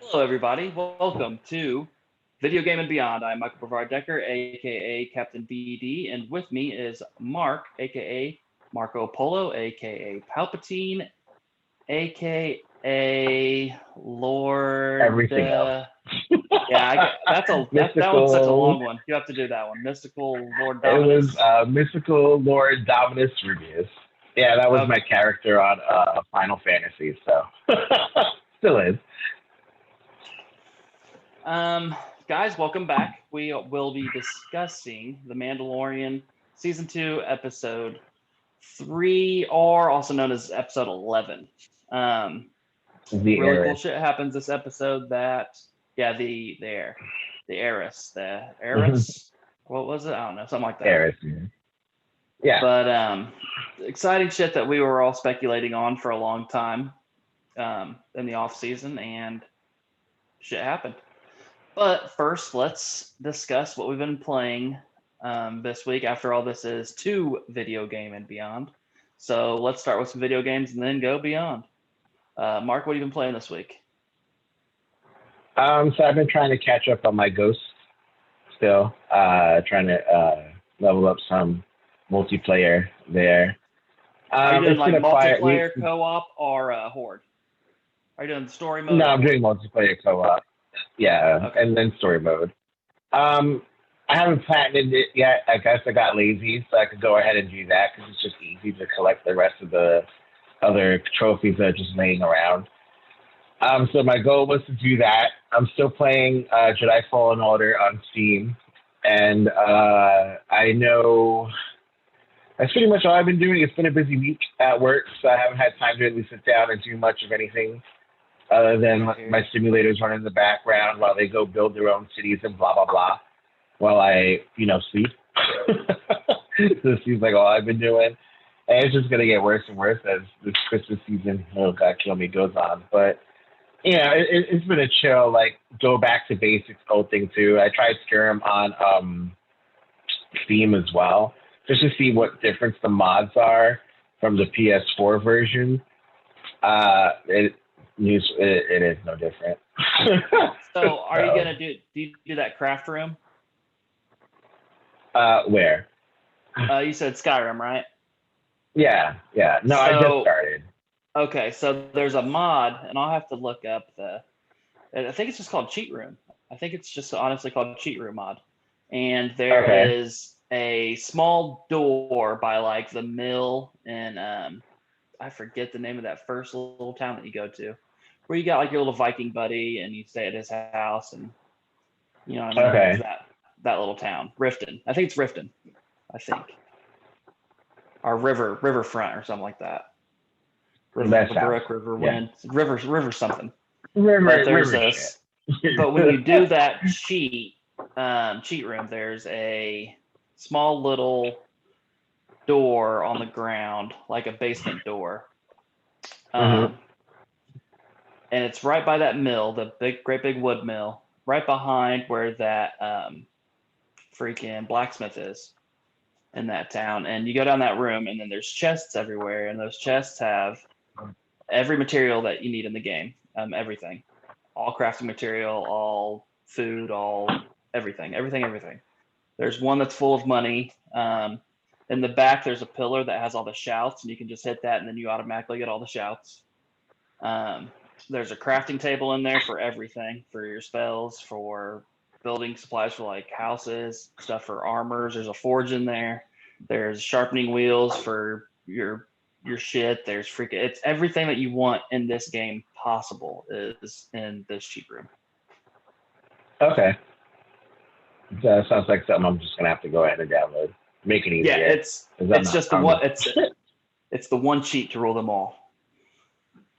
Hello, everybody. Welcome to Video Game and Beyond. I'm Michael Brevard Decker, aka Captain BD, and with me is Mark, aka Marco Polo, aka Palpatine, aka Lord. Everything else. That one's such a Mystical. long one. You have to do that one. Mystical Lord It was Dominus. Mystical Lord Dominus Rubius. Yeah, that was Okay. my character on Final Fantasy, so still is. Guys, welcome back. We will be discussing The Mandalorian Season 2, Episode 3, or also known as Episode 11. Um, The really cool Eris. shit happens this episode the heiress, Mhm. what was it? I don't know, something like that. Eris. Yeah. But exciting shit that we were all speculating on for a long time in the off season, and shit happened. But first, let's discuss what we've been playing this week. After all, this is 2 Video Game and Beyond. So let's start with some video games and then go beyond. Mark, what have you been playing this week? So I've been trying to catch up on my ghosts still. Trying to level up some multiplayer there. Are you doing It's been like a quiet week. multiplayer, co-op, or Horde? Are you doing story mode No, or I'm doing Horde? multiplayer co-op. Yeah, Okay. and then story mode. Um, I haven't platinumed it yet. I guess I got lazy, so I could go ahead and do that because it's just easy to collect the rest of the other trophies that are just laying around. So my goal was to do that. I'm still playing Jedi Fallen Order on Steam, and I know that's pretty much all I've been doing. It's been a busy week at work, so I haven't had time to really sit down and do much of anything other than I hear my you. simulators running in the background while they go build their own cities and blah blah blah while I, sleep. So it seems like all I've been doing. And it's just gonna get worse and worse as this Christmas season, oh God kill me, goes on. But it's been a chill, like go back to basics old thing too. I tried Skyrim on Steam as well, just to see what difference the mods are from the PS4 version. It is no different. So, are you So, gonna do that craft room? where? You said Skyrim, right? Yeah, yeah. No, I just So, started. okay, so there's a mod, and I'll have to look up I think it's just called Cheat Room. I think it's just honestly called Cheat Room mod. And there Okay. is a small door by like the mill in I forget the name of that first little town that you go to, where you got like your little Viking buddy and you stay at his house, and you know what I mean? It's Okay. that little town, Riften. I think it's Riften. I think, or Riverfront or something like that. That sounds. Riverbrook, Yeah. Riverwind, River something. But there's River a shit. but when you do that cheat room, there's a small little door on the ground, like a basement door, Hmm. um, and it's right by that mill, the great big wood mill, right behind where that freaking blacksmith is in that town. And you go down that room, and then there's chests everywhere, and those chests have every material that you need in the game, everything, all crafting material, all food, all everything. There's one that's full of money. In the back, there's a pillar that has all the shouts, and you can just hit that, and then you automatically get all the shouts. Um, there's a crafting table in there for everything, for your spells, for building supplies for like houses, stuff for armors. There's a forge in there. There's sharpening wheels for your shit. There's freaking it's everything that you want in this game possible is in this cheat room. Okay. That sounds like something I'm just gonna have to go ahead and download. Make it Yeah, easier. it's 'Cause it's just the one I'm it's the one cheat to rule them all.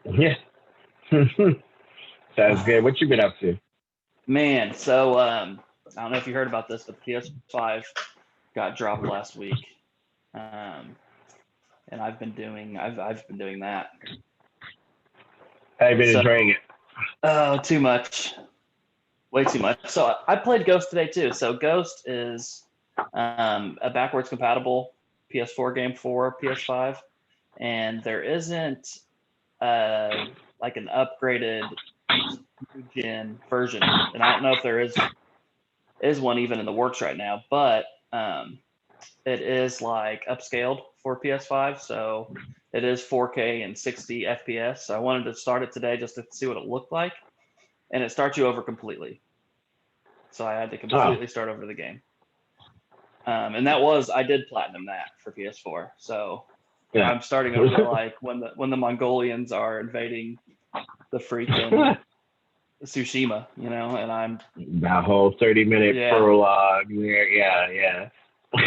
yeah. Sounds good. What you been up to? Man, so I don't know if you heard about this, but the PS5 got dropped last week, um, and I've been doing that. I've been So enjoying it. oh, too much, way too much. So I played Ghost today too. So Ghost is a backwards compatible PS4 game for PS5, and there isn't like an upgraded gen version, and I don't know if there is one even in the works right now, but it is like upscaled for PS5, so it is 4K and 60 FPS. So I wanted to start it today just to see what it looked like, and it starts you over completely. So I had to completely start over the game. And I did platinum that for PS4. So Yeah. I'm starting over like when the Mongolians are invading the freaking Tsushima, and I'm that whole 30-minute prologue. Yeah.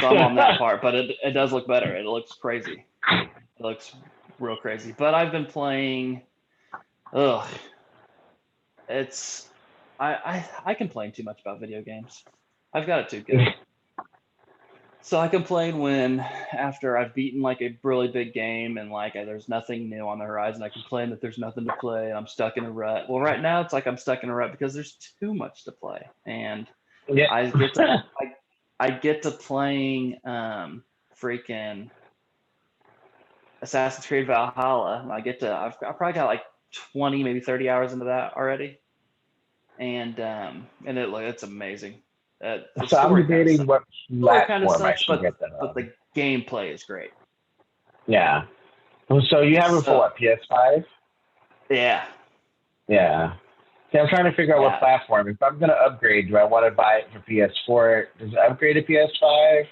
So I'm on that part, but it does look better. It looks crazy. It looks real crazy. But I've been playing. It's I complain too much about video games. I've got it too good. So I complain when after I've beaten like a really big game and like there's nothing new on the horizon. I complain that there's nothing to play and I'm stuck in a rut. Well, right now it's like I'm stuck in a rut because there's too much to play, and I get to playing freaking Assassin's Creed Valhalla, and I've probably got like 20, maybe 30 hours into that already, and it's amazing. So I'm debating what platform I should get that on. But the gameplay is great. Yeah. So you have it for what, PS5? Yeah. Yeah. See, I'm trying to figure out what platform. If I'm going to upgrade, do I want to buy it for PS4? Does it upgrade to PS5?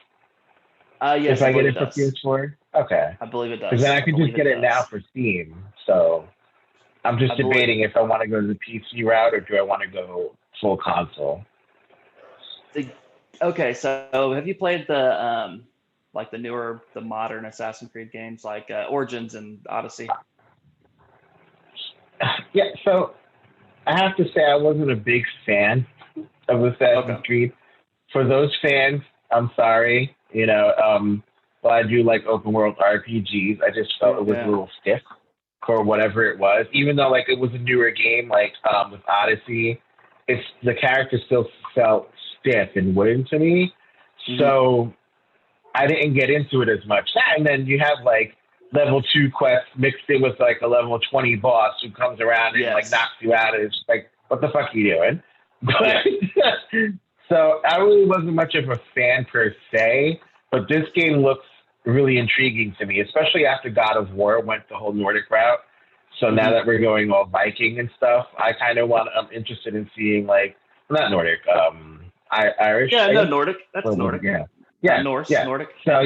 Yes, if I get it for PS4? Okay. I believe it does. Because then I could just get it now for Steam. So I'm just debating if I want to go the PC route or do I want to go full console. Okay, so have you played the the modern Assassin's Creed games like Origins and Odyssey? Yeah, so I have to say I wasn't a big fan of Assassin's Creed. For those fans, I'm sorry. But I do like open world RPGs. I just felt it was a little stiff for whatever it was. Even though like it was a newer game, like with Odyssey, the character still felt stiff and wooden to me. Mm-hmm. So I didn't get into it as much. And then you have like level 2 quests mixed in with like a level 20 boss who comes around and like knocks you out, and it's like, what the fuck are you doing? So I really wasn't much of a fan per se, but this game looks really intriguing to me, especially after God of War went the whole Nordic route. So now that we're going all Viking and stuff, I'm interested in seeing like, not Nordic, Irish. Yeah, no, Nordic. That's Nordic. Yeah. Norse, yeah. Nordic. So,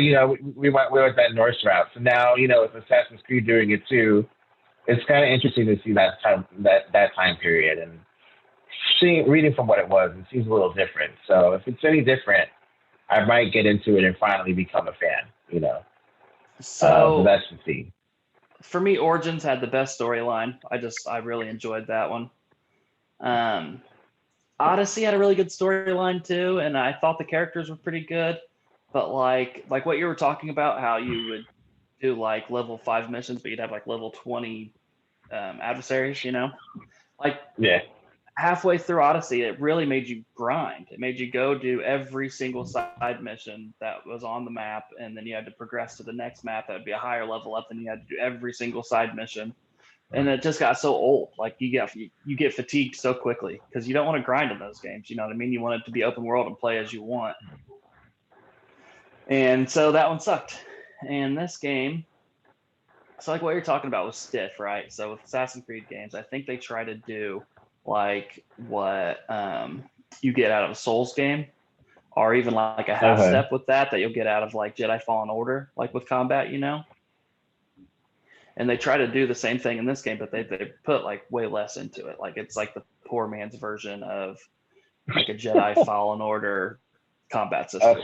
we went that Norse route. So now, with Assassin's Creed doing it too, it's kind of interesting to see that time period, and reading from what it was, it seems a little different. So if it's any different, I might get into it and finally become a fan, So that's the theme. For me, Origins had the best storyline. I really enjoyed that one. Odyssey had a really good storyline too, and I thought the characters were pretty good. But like what you were talking about, how you would do like level 5 missions, but you'd have like level 20 adversaries, halfway through Odyssey, it really made you grind. It made you go do every single side mission that was on the map, and then you had to progress to the next map that would be a higher level up, and you had to do every single side mission. And it just got so old. Like you get fatigued so quickly because you don't want to grind in those games. You know what I mean? You want it to be open world and play as you want. And so that one sucked. And this game, so like what you're talking about was stiff, right? So with Assassin's Creed games, I think they try to do like what you get out of a Souls game, or even like a half step with that you'll get out of like Jedi Fallen Order, like with combat, And they try to do the same thing in this game, but they put like way less into it. Like it's like the poor man's version of like a Jedi Fallen Order combat system,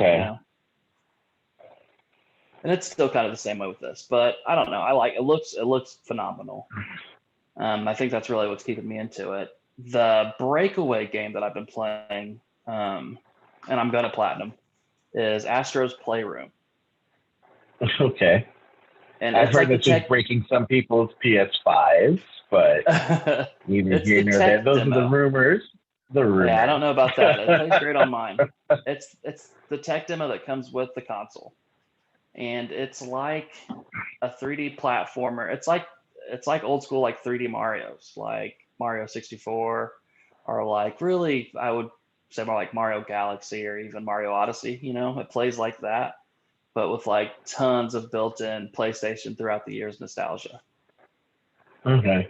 And it's still kind of the same way with this, but I don't know. It looks phenomenal. I think that's really what's keeping me into it. The breakaway game that I've been playing, and I'm going to platinum, is Astro's Playroom. Okay. And I've heard that's just breaking some people's PS5s, but neither here nor there. Those are the rumors. Yeah, I don't know about that. It plays great on mine. It's the tech demo that comes with the console, and it's like a 3D platformer. It's like old school like 3D Mario's, like Mario 64, are like really, I would say more like Mario Galaxy or even Mario Odyssey. It plays like that, but with like tons of built-in PlayStation throughout the years nostalgia. Okay.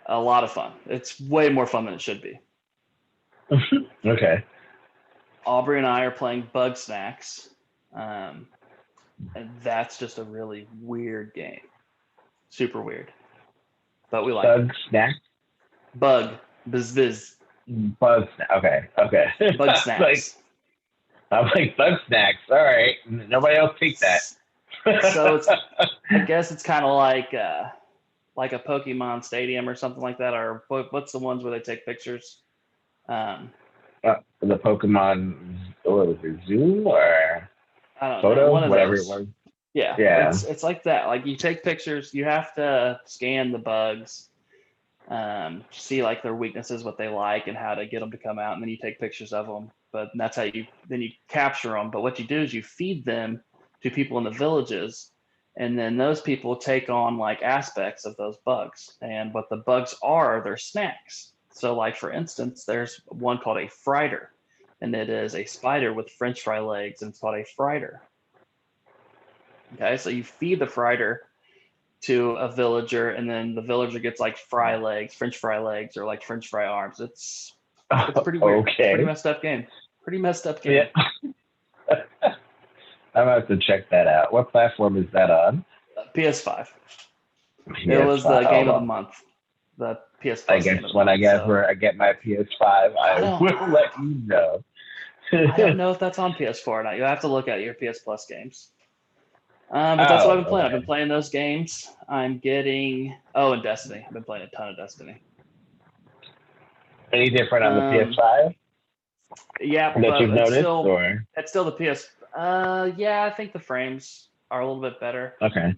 A lot of fun. It's way more fun than it should be. Okay. Aubrey and I are playing Bug Snacks, and that's just a really weird game. Super weird, but we like Bug Snack? Bug. Biz. Bug Snack. Okay. Bug Snacks. I'm like, Bug Snacks. All right. Nobody else take that. So I guess it's kind of like a Pokemon Stadium or something like that, or what's the ones where they take pictures? The Pokemon, what was it, Zoom or I don't Photo, know, one of whatever those. it was. Yeah. It's like that. Like you take pictures, you have to scan the bugs, see like their weaknesses, what they like, and how to get them to come out, and then you take pictures of them. But that's how you capture them. But what you do is you feed them to people in the villages, and then those people take on like aspects of those bugs. And what the bugs are, they're snacks. So like for instance, there's one called a fritter, and it is a spider with French fry legs, and it's called a fritter. Okay, so you feed the fritter to a villager, and then the villager gets like French fry legs, or like French fry arms. It's pretty weird. Okay. Pretty messed up game. Yeah. I'm gonna have to check that out. What platform is that on? PS5. It was the game of the month. The PS Plus. I guess when I get my PS5, I will let you know. I don't know if that's on PS4 or not. You'll have to look at your PS Plus games. But that's what I've been playing. Okay. I've been playing those games. I'm getting and Destiny. I've been playing a ton of Destiny. Any different on the PS5? Yeah, that but you've noticed, it's still the PS. Yeah, I think the frames are a little bit better. Okay.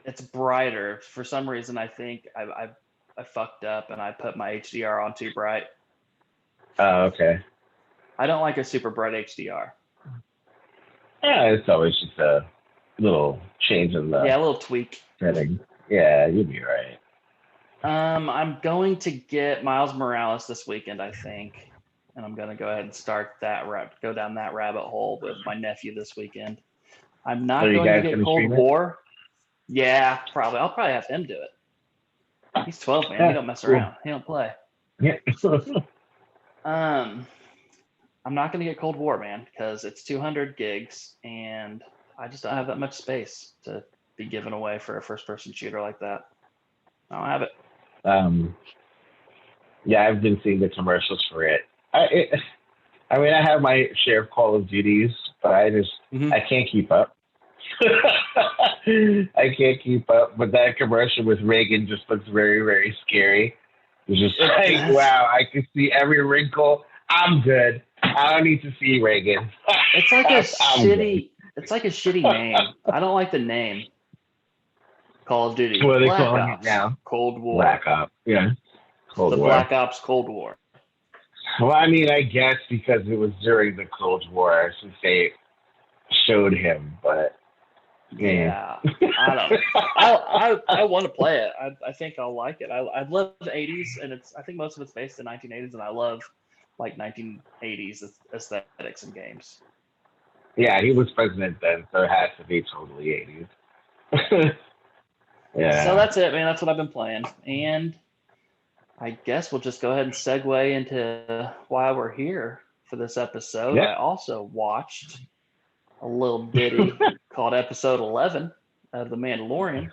It's brighter for some reason. I think I fucked up and I put my HDR on too bright. Oh, okay. I don't like a super bright HDR. Yeah, it's always just a little change in the a little tweak setting. Yeah, you'll be right. I'm going to get Miles Morales this weekend, I think, and I'm going to go ahead and go down that rabbit hole with my nephew this weekend. I'm not going to get Cold War. Yeah, probably. I'll probably have him do it. He's 12, man. He don't mess around. He don't play. Yeah. I'm not going to get Cold War, man, because it's 200 gigs, and I just don't have that much space to be given away for a first-person shooter like that. I don't have it. Yeah, I've been seeing the commercials for it. I mean, I have my share of Call of Duties, but I can't keep up. I can't keep up. But that commercial with Reagan just looks very, very scary. It's just like, wow, I can see every wrinkle. I'm good. I don't need to see Reagan. It's like a shitty name. I don't like the name. Call of Duty. What are they calling it now? Cold War. Black Ops. Yeah. Cold War. Black Ops Cold War. Well, I mean, I guess because it was during the Cold War, since they showed him, but yeah, I don't know. I want to play it. I think I'll like it. I love the 80s, and I think most of it's based in 1980s, and I love like 1980s aesthetics and games. Yeah, he was president then, so it has to be totally 80s. Yeah. So that's it, man. That's what I've been playing, and I guess we'll just go ahead and segue into why we're here for this episode. Yeah. I also watched a little ditty called episode 11 of The Mandalorian.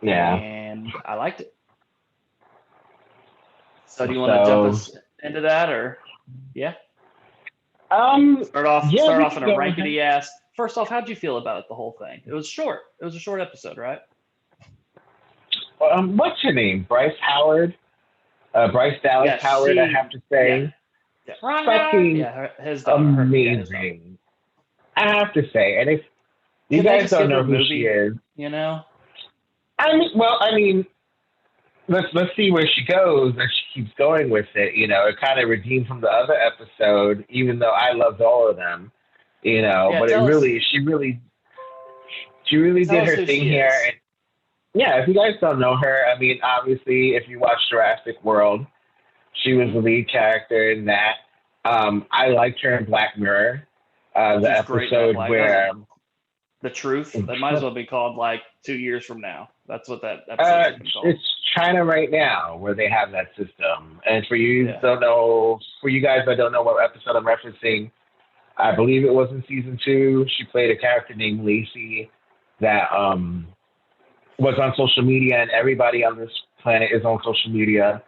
Yeah. And I liked it. So do you want to jump us into that, or yeah? Start off in a rankedy ass. First off, how'd you feel about it, the whole thing? It was short. It was a short episode, right? What's her name? Bryce Dallas Howard, I have to say. Yeah. Fucking his daughter, amazing. I have to say. And if you guys don't know who she is. You know? I mean, let's see where she goes, and she keeps going with it. You know, it kind of redeemed from the other episode, even though I loved all of them. You know, but she really did her thing here. yeah, if you guys don't know her, I mean, obviously, if you watch Jurassic World, she was Hmm. the lead character in that. I liked her in Black Mirror, the She's great in that episode black. where The truth. That might as well be called like 2 years from now. That's what that episode should have been called. it's China right now where they have that system. And for you Yeah. don't know, for you guys that don't know what episode I'm referencing, I believe it was in season two. She played a character named Lacey that was on social media, and everybody on this planet is on social media.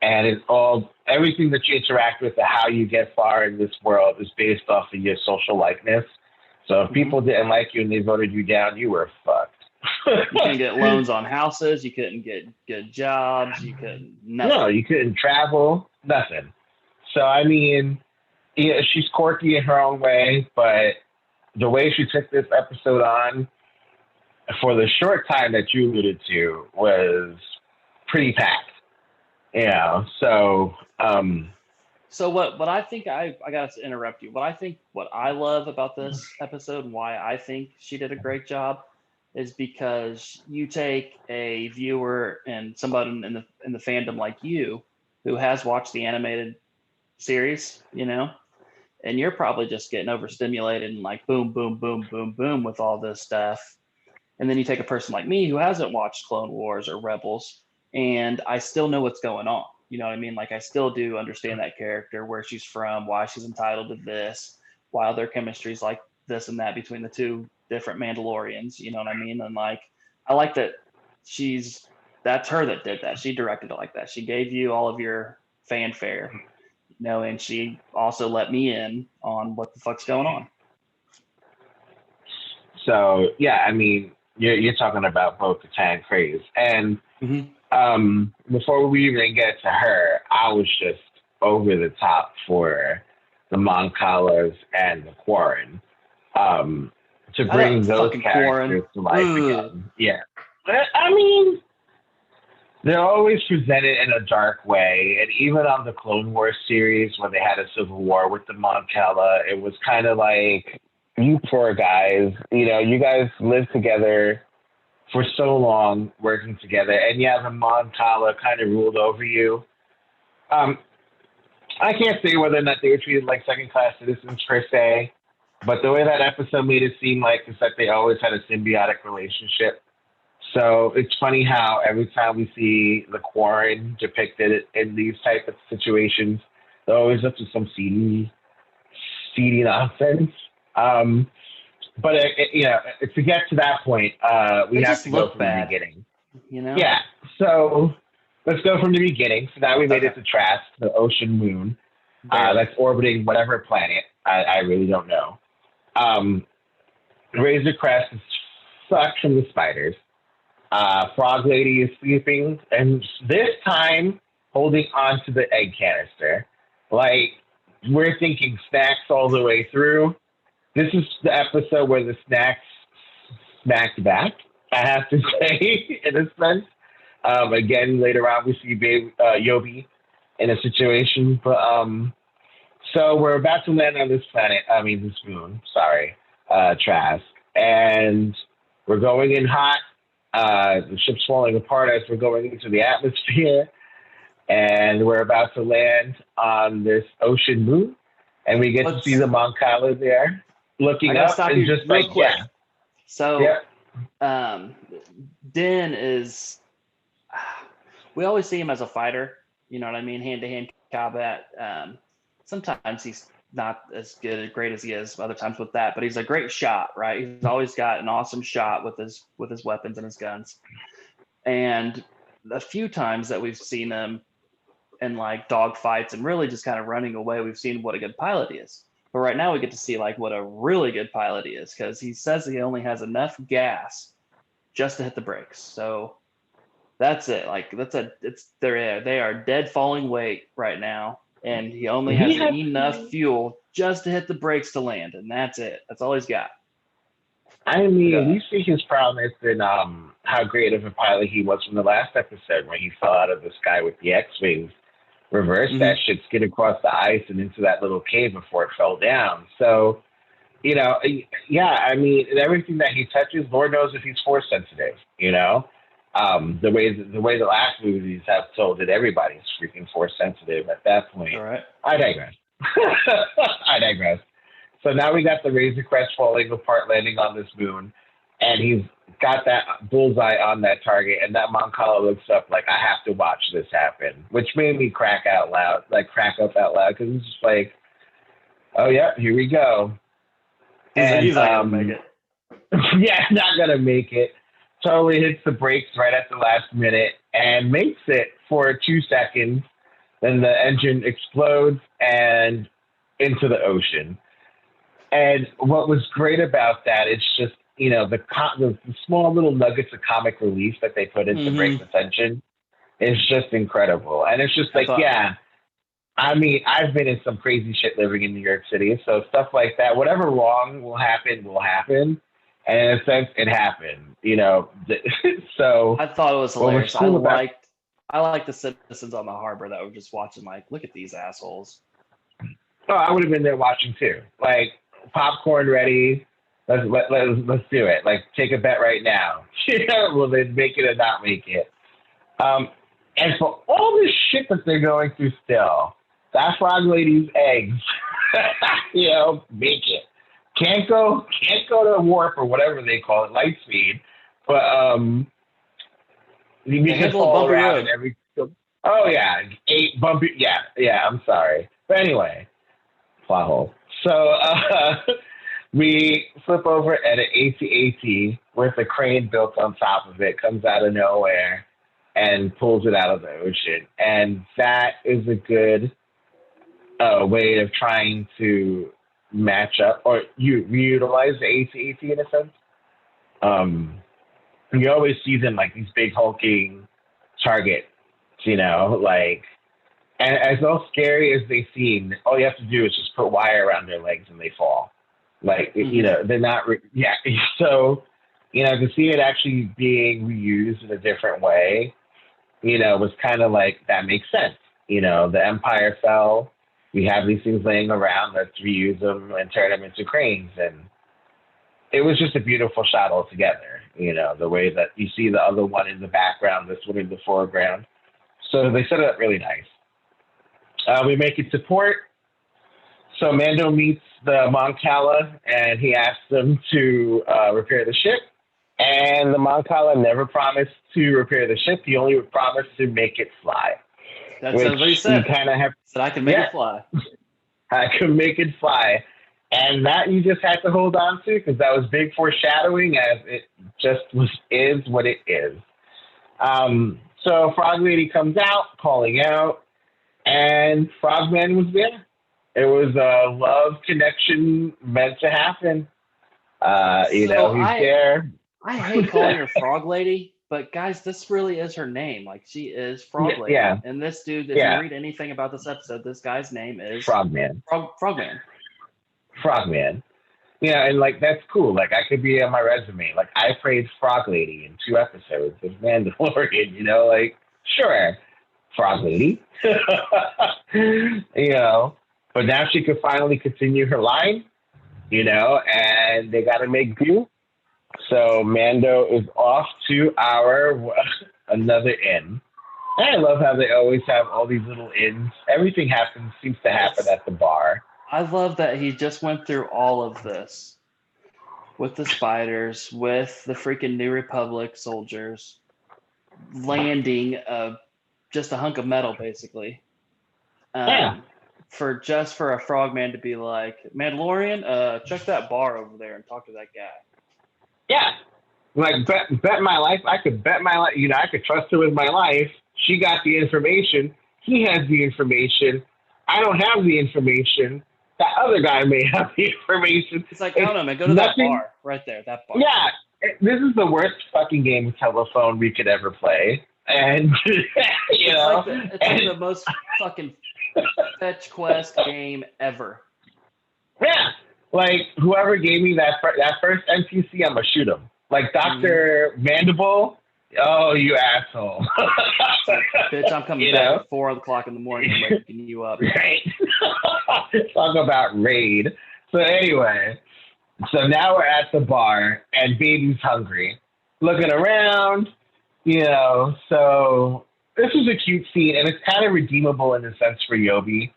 And it's all everything that you interact with and how you get far in this world is based off of your social likeness. So if Hmm. people didn't like you and they voted you down, you were fucked. You couldn't get loans on houses. You couldn't get good jobs. You couldn't No, nothing. you couldn't travel, nothing. So I mean, yeah, she's quirky in her own way, but the way she took this episode on for the short time that you alluded to was pretty packed. You know, so So what I think I got to interrupt you. What I love about this episode and why I think she did a great job is because you take a viewer and somebody in the fandom like you who has watched the animated series, and you're probably just getting overstimulated and like boom, boom, boom, boom, boom with all this stuff. And then you take a person like me who hasn't watched Clone Wars or Rebels, and I still know what's going on. You know what I mean? Like I still do understand that character, where she's from, why she's entitled to this, why their chemistry is like this and that between the two different Mandalorians. You know what I mean? And like I like that she's that's her that did that. She directed it like that. She gave you all of your fanfare, and she also let me in on what the fuck's going on. so yeah, I mean, you're talking about both the Tan craze, and Mm-hmm. before we even get to her, I was just over the top for the Moncalas and the Quarren. Um, to I bring don't those fucking Quarren. characters to life Ugh. again. Yeah. I mean, they're always presented in a dark way. And even on the Clone Wars series, when they had a civil war with the Moncala, it was kind of like, you poor guys, you guys lived together for so long working together. And yeah, the Moncala kind of ruled over you. Um, I can't say whether or not they were treated like second class citizens per se, but the way that episode made it seem like is that they always had a symbiotic relationship. So it's funny how every time we see the Quarren depicted in these type of situations, they're always up to some seedy nonsense. Um, but to get to that point, we They have just to go look from the bad, beginning. you know? Yeah. So let's go from the beginning. So now we made Okay. it to Trask, the ocean moon, Barely. that's orbiting whatever planet. I really don't know. Um, Razor Crest is sucked from the spiders. Frog Lady is sleeping, and this time holding on to the egg canister. Like, we're thinking snacks all the way through. This is the episode where the snacks smacked back, I have to say, in a sense. Again, later on, we see Yobi in a situation. But so we're about to land on this planet, this moon, sorry, Trask. And we're going in hot. The ship's falling apart as we're going into the atmosphere, and we're about to land on this ocean moon, and we get to see Let's. the Moncala there, I looking gotta up stop and you just real like, quick. yeah, So, yeah, um, Din is. We always see him as a fighter. You know what I mean? Hand to hand combat. Sometimes he's not as great as he is other times with that, but he's a great shot, right? He's always got an awesome shot with his weapons and his guns. And a few times that we've seen him in like dog fights and really just kind of running away, we've seen what a good pilot he is. But right now we get to see like what a really good pilot he is, because he says he only has enough gas just to hit the brakes. So that's it. Like they are dead falling weight right now, and he only he has has. enough fuel just to hit the brakes to land, and that's it. That's all he's got. I mean, Go. we see his promise in how great of a pilot he was from the last episode when he fell out of the sky with the X-wings, reversed Mm-hmm. that shit, skid across the ice and into that little cave before it fell down. So, yeah, I mean, everything that he touches, Lord knows if he's force sensitive, The way the last movies have told it, everybody's freaking force sensitive at that point. All right. I digress. I digress. So now we got the Razor Crest falling apart, landing on this moon, and he's got that bullseye on that target, and that Moncala looks up like, I have to watch this happen, which made me crack up out loud, because it's just like, oh yeah, here we go. He's not gonna make it. Yeah, not gonna make it. Totally hits the brakes right at the last minute and makes it for 2 seconds. Then the engine explodes and into the ocean. And what was great about that, it's just, the small little nuggets of comic relief that they put in to break the tension is just incredible. And it's just like, I mean, I've been in some crazy shit living in New York City. So stuff like that, whatever wrong will happen. And in a sense, it happened, So I thought it was hilarious. I liked the citizens on the harbor that were just watching, like, look at these assholes. Oh, I would have been there watching too. Like, popcorn ready. Let's do it. Like, take a bet right now. Will they make it or not make it? And for all this shit that they're going through still, that frog lady's eggs, make it. Can't go to warp or whatever they call it, light speed, but you can fall around and every. Oh yeah, 8 bumpy. Yeah. I'm sorry, but anyway, plot hole. So we flip over at an AT-AT with a crane built on top of it, comes out of nowhere and pulls it out of the ocean, and that is a good way of trying to match up or you reutilize the AT-AT in a sense. You always see them like these big hulking targets, like, and as all scary as they seem, all you have to do is just put wire around their legs and they fall. Like, they're not, So, to see it actually being reused in a different way, was kind of like, that makes sense. The Empire fell. We have these things laying around. Let's reuse them and turn them into cranes. And it was just a beautiful shot altogether. The way that you see the other one in the background, this one in the foreground. So they set it up really nice. We make it to port. So Mando meets the Moncala, and he asks them to repair the ship. And the Moncala never promised to repair the ship. He only promised to make it fly. That's what he said. Said I can make it fly. I can make it fly. And that you just had to hold on to, because that was big foreshadowing, as it just is what it is. So Frog Lady comes out, calling out, and Frogman was there. It was a love connection meant to happen. He's there. I hate calling her Frog Lady, but guys, this really is her name. Like, she is Frog Lady. Yeah. And this dude, if you read anything about this episode, this guy's name is Frogman. Frogman. Frogman. And like, that's cool. Like, I could be on my resume. Like, I played Frog Lady in 2 episodes of Mandalorian, like, sure, Frog Lady. But now she could finally continue her line, and they got to make do. So Mando is off to another inn. And I love how they always have all these little inns. Everything seems to happen at the bar. I love that he just went through all of this with the spiders, with the freaking New Republic soldiers, landing just a hunk of metal, basically. For a frogman to be like, Mandalorian, check that bar over there and talk to that guy. Yeah. Like, bet my life. I could bet my life. I could trust her with my life. She got the information. He has the information. I don't have the information. That other guy may have the information. It's like, I don't know, man. Go to that bar right there. That bar. Yeah. This is the worst fucking game of telephone we could ever play. And, it's like the most fucking fetch quest game ever. Yeah. Like, whoever gave me that first NPC, I'm going to shoot him. Like, Dr. Mandible, oh, you asshole. Bitch, I'm coming back at 4 o'clock in the morning and waking you up. Right. Talk about raid. So anyway, now we're at the bar, and Baby's hungry. Looking around, So this was a cute scene, and it's kind of redeemable in a sense for Yobi.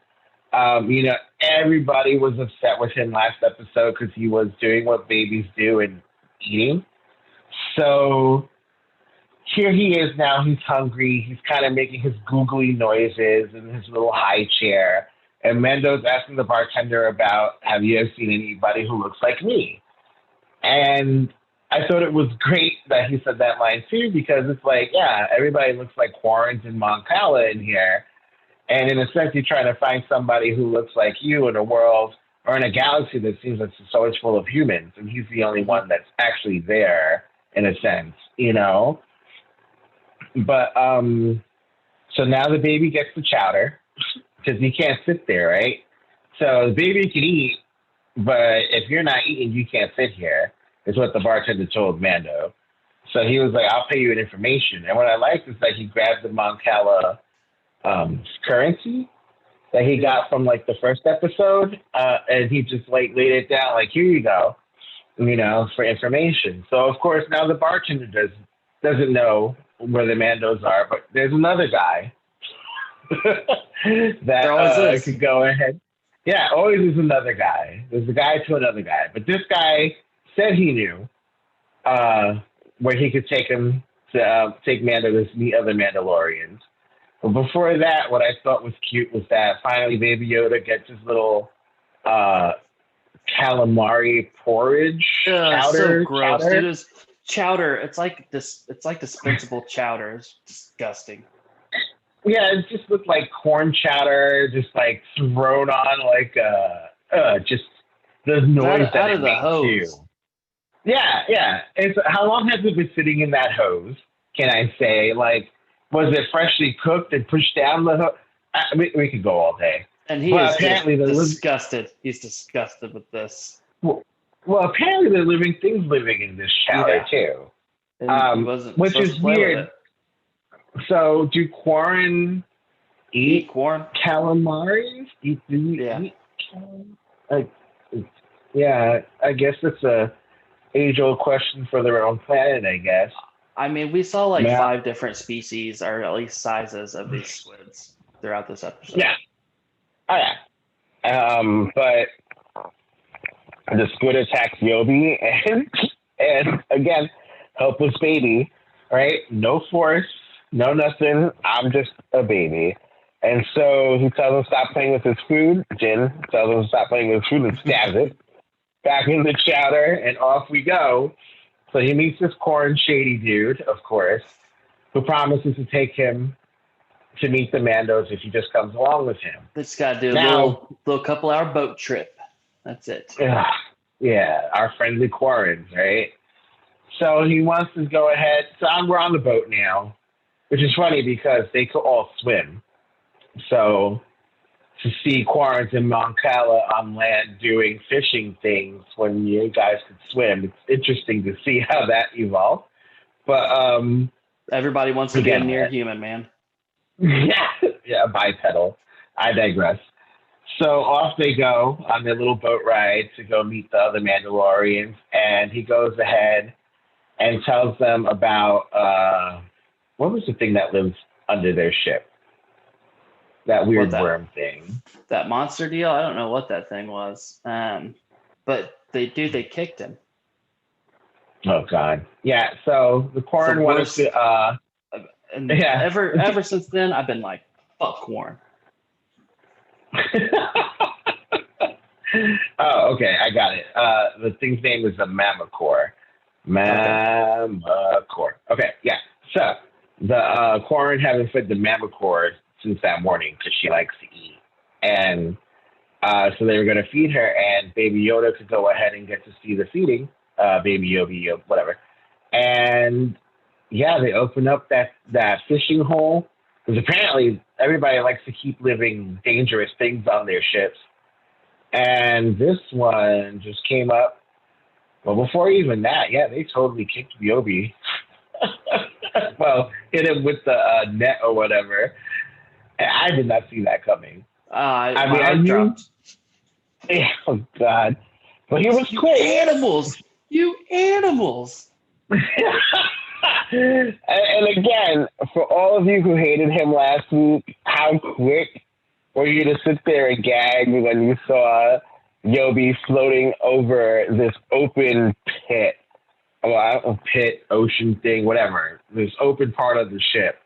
Everybody was upset with him last episode because he was doing what babies do and eating. So here he is now. He's hungry. He's kind of making his googly noises in his little high chair. And Mendo's asking the bartender about, have you ever seen anybody who looks like me? And I thought it was great that he said that line too, because it's like, yeah, everybody looks like Quarrens and Moncala in here. And in a sense, you're trying to find somebody who looks like you in a world or in a galaxy that seems like it's so much full of humans. And he's the only one that's actually there in a sense, But so now the baby gets the chowder because he can't sit there, right? So the baby can eat, but if you're not eating, you can't sit here, is what the bartender told Mando. So he was like, I'll pay you in information. And what I liked is that he grabbed the Moncala currency that he got from like the first episode, and he just like laid it down like, here you go, for information. So of course now the bartender doesn't know where the Mandos are, but there's another guy that could go ahead. Yeah, always is another guy. There's a guy to another guy, but this guy said he knew where he could take him to take Mando to meet other Mandalorians. But before that, what I thought was cute was that finally Baby Yoda gets his little calamari porridge chowder. So gross, dude. It's chowder. It's like this. It's like dispensable chowder. It's disgusting. Yeah, it just looked like corn chowder, just like thrown on like just the noise out of the hose. Too. Yeah. It's how long has it been sitting in that hose? Can I say, like, was it freshly cooked and pushed down the hose? We could go all day. And he is apparently disgusted. He's disgusted with this. Well, apparently the living things living in this chowder too, which is weird. So, do Quarren eat Quarren calamari? Yeah. I guess it's a age-old question for their own planet, I guess. I mean, we saw like 5 different species, or at least sizes, of these squids throughout this episode. Yeah. Oh, yeah. But the squid attacks Yobi, and again, helpless baby, right? No force, no nothing. I'm just a baby. And so he tells him stop playing with his food. Jin tells him stop playing with his food and stabs it back in the chowder, and off we go. So he meets this corn shady dude, of course, who promises to take him to meet the Mandos if he just comes along with him. Just got to do a little couple-hour boat trip. That's it. Yeah, our friendly Quarrens, right? So he wants to go ahead. So we're on the boat now, which is funny because they could all swim. So to see Quarrens and Moncala on land doing fishing things when you guys could swim, it's interesting to see how that evolved. But everybody wants to be a near human, man. Yeah, bipedal. I digress. So off they go on their little boat ride to go meet the other Mandalorians, and he goes ahead and tells them about what was the thing that lives under their ship? That weird worm thing. That monster deal? I don't know what that thing was. But they kicked him. Oh God. Yeah, so the Quarren wanted to ever since then I've been like, fuck Quarren. Oh, okay, I got it. The thing's name is the Mammacore. Mammacore. Okay, yeah. So the Quarren haven't fed the Mammacore since that morning because she likes to eat, and so they were going to feed her, and Baby Yoda could go ahead and get to see the feeding. Baby Yoda, whatever. And yeah, they open up that fishing hole because apparently everybody likes to keep living dangerous things on their ships. And this one just came up. Well, before even that, they totally kicked Yobi. Well, hit him with the net or whatever. And I did not see that coming. I knew. Yeah, oh God! But he was quick. You animals! And again, for all of you who hated him last week, how quick were you to sit there and gag when you saw Yobi floating over this open pit? Well, I don't know, pit, ocean thing, whatever. This open part of the ship.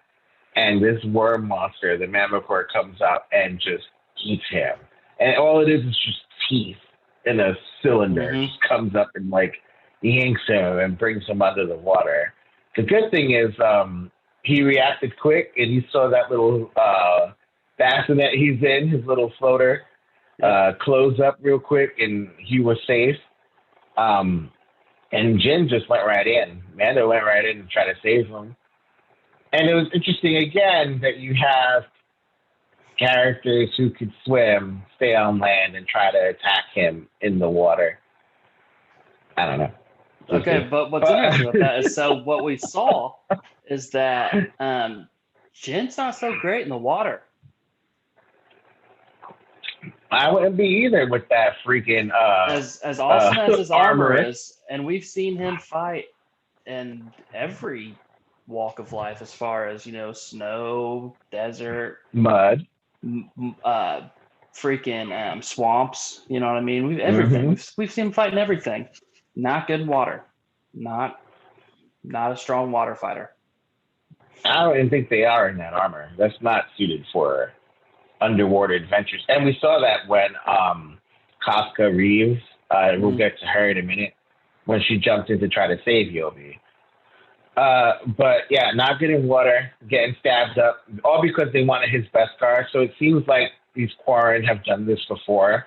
And this worm monster, the Mammocore, comes up and just eats him. And all it is just teeth in a cylinder. Mm-hmm. Just comes up and like yanks him and brings him under the water. The good thing is he reacted quick and he saw that little bassinet he's in, his little floater, close up real quick, and he was safe. And Jin just went right in. Mando went right in and tried to save him. And it was interesting, again, that you have characters who could swim, stay on land, and try to attack him in the water. I don't know. Okay, but what's interesting about that is, so what we saw is that Jin's not so great in the water. I wouldn't be either with that freaking as awesome as his armor is, and we've seen him fight in every walk of life, as far as, you know, snow, desert, mud, freaking swamps. You know what I mean? We've everything. We've seen him fight in everything. Not good in water. Not a strong water fighter. I don't even think they are in that armor. That's not suited for underwater adventures. And we saw that when Casca Reeves, we'll get to her in a minute, when she jumped in to try to save Yobi. But yeah, not getting water, getting stabbed up, all because they wanted his Beskar. So it seems like these Quarren have done this before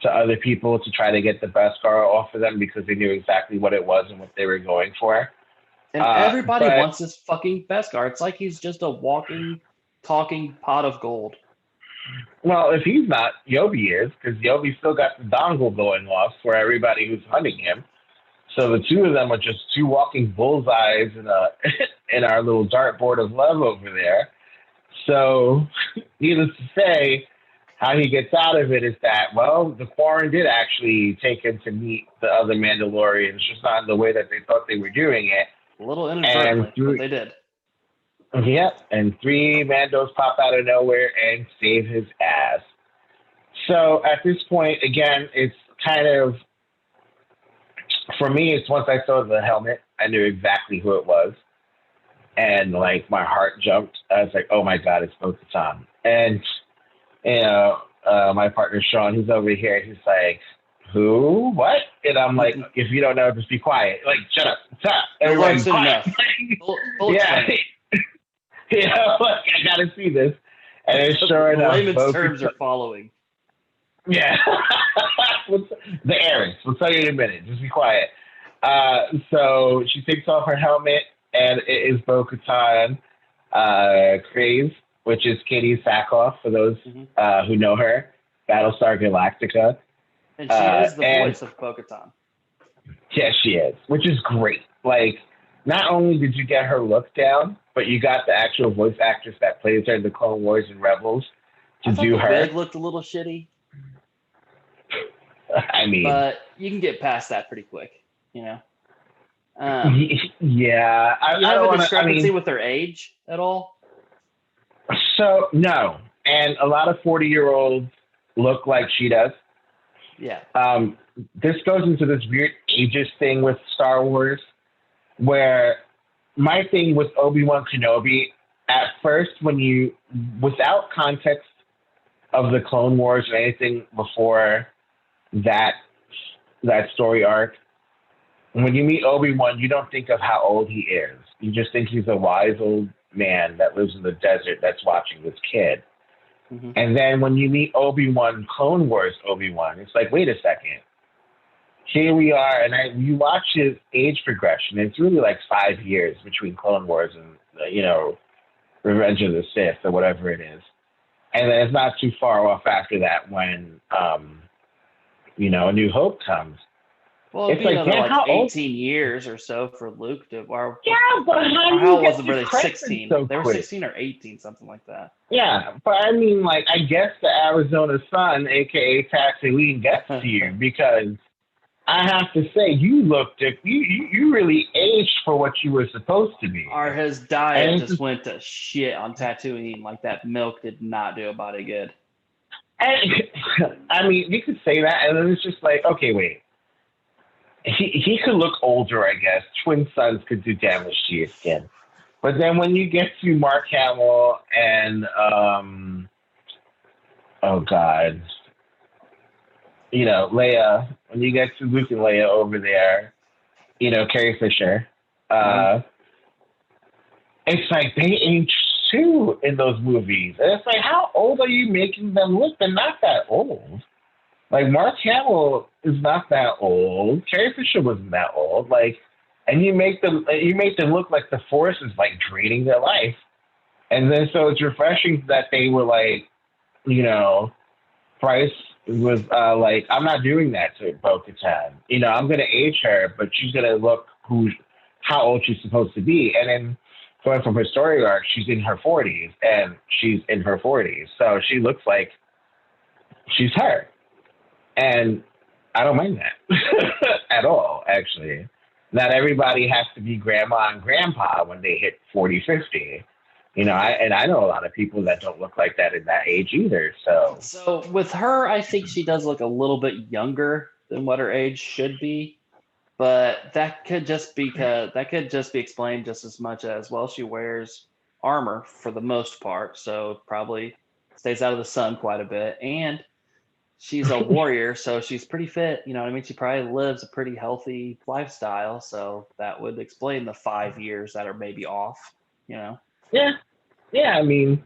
to other people to try to get the Beskar off of them because they knew exactly what it was and what they were going for. And everybody wants this fucking Beskar. It's like he's just a walking, talking pot of gold. Well, if he's not, Yobi is, because Yobi still got the dongle going off for everybody who's hunting him. So the two of them are just two walking bullseyes in our little dartboard of love over there. So, needless to say, how he gets out of it is that, well, the Quarren did actually take him to meet the other Mandalorians, just not in the way that they thought they were doing it. A little inadvertently, but they did. Yep, and 3 Mandos pop out of nowhere and save his ass. So at this point, again, it's kind of, for me, it's once I saw the helmet, I knew exactly who it was. And, like, my heart jumped. I was like, oh, my God, it's Bo-Katan. And, you know, my partner, Sean, he's over here. He's like, who? What? And I'm like, if you don't know, just be quiet. Like, shut up. Stop. Everyone's quiet. Yeah. You know, like, I got to see this. And it's sure enough. Layman's terms are following. Yeah. The heiress. We'll tell you in a minute. Just be quiet. So she takes off her helmet, and it is Bo-Katan Kryze, which is Katie Sackhoff, for those who know her, Battlestar Galactica. And she is the voice of Bo-Katan. Yes, she is, which is great. Like, not only did you get her look down, but you got the actual voice actress that plays her in the Clone Wars and Rebels to do her. The wig looked a little shitty. I mean, but you can get past that pretty quick, you know. Yeah, you have a discrepancy with her age at all? So no, and a lot of 40-year-olds look like she does. Yeah. This goes into this weird ageist thing with Star Wars, where my thing with Obi-Wan Kenobi, at first, when you, without context of the Clone Wars or anything before that story arc, when you meet Obi-Wan, you don't think of how old he is. You just think he's a wise old man that lives in the desert that's watching this kid. Mm-hmm. And then when you meet Obi-Wan, Clone Wars Obi-Wan, it's like, wait a second. Here we are, and you watch his age progression. It's really like 5 years between Clone Wars and, Revenge of the Sith or whatever it is. And then it's not too far off after that when, A New Hope comes. Well, it'd be another 18 years or so for Luke to. Or, yeah, but how was it? Were they 16? So they were 16 or 18, something like that. Yeah, but I mean, I guess the Arizona sun, aka Tatooine, gets to you because I have to say, you really aged for what you were supposed to be. Or his diet And, just went to shit on Tatooine. Like that milk did not do a body good. and I mean, you could say that, and then it's just like, okay, wait. He could look older, I guess. Twin suns could do damage to your skin. But then when you get to Mark Hamill and oh god, Leia, when you get to Luke and Leia over there, Carrie Fisher, it's like they age too in those movies. And it's like, how old are you making them look? They're not that old. Like Mark Hamill is not that old. Carrie Fisher wasn't that old. Like, and you make them look like the Force is like draining their life. And then so it's refreshing that they were like, Price was like, I'm not doing that to Bo-Katan. I'm gonna age her, but she's gonna look how old she's supposed to be. And then going from her story arc, she's in her 40s, and she's in her 40s, so she looks like she's her. And I don't mind that at all, actually. Not everybody has to be grandma and grandpa when they hit 40, 50. I know a lot of people that don't look like that in that age either. So with her, I think she does look a little bit younger than what her age should be. But that could just be explained just as much as, well, she wears armor for the most part, so probably stays out of the sun quite a bit. And she's a warrior, so she's pretty fit. You know what I mean? She probably lives a pretty healthy lifestyle, so that would explain the 5 years that are maybe off, Yeah. I mean,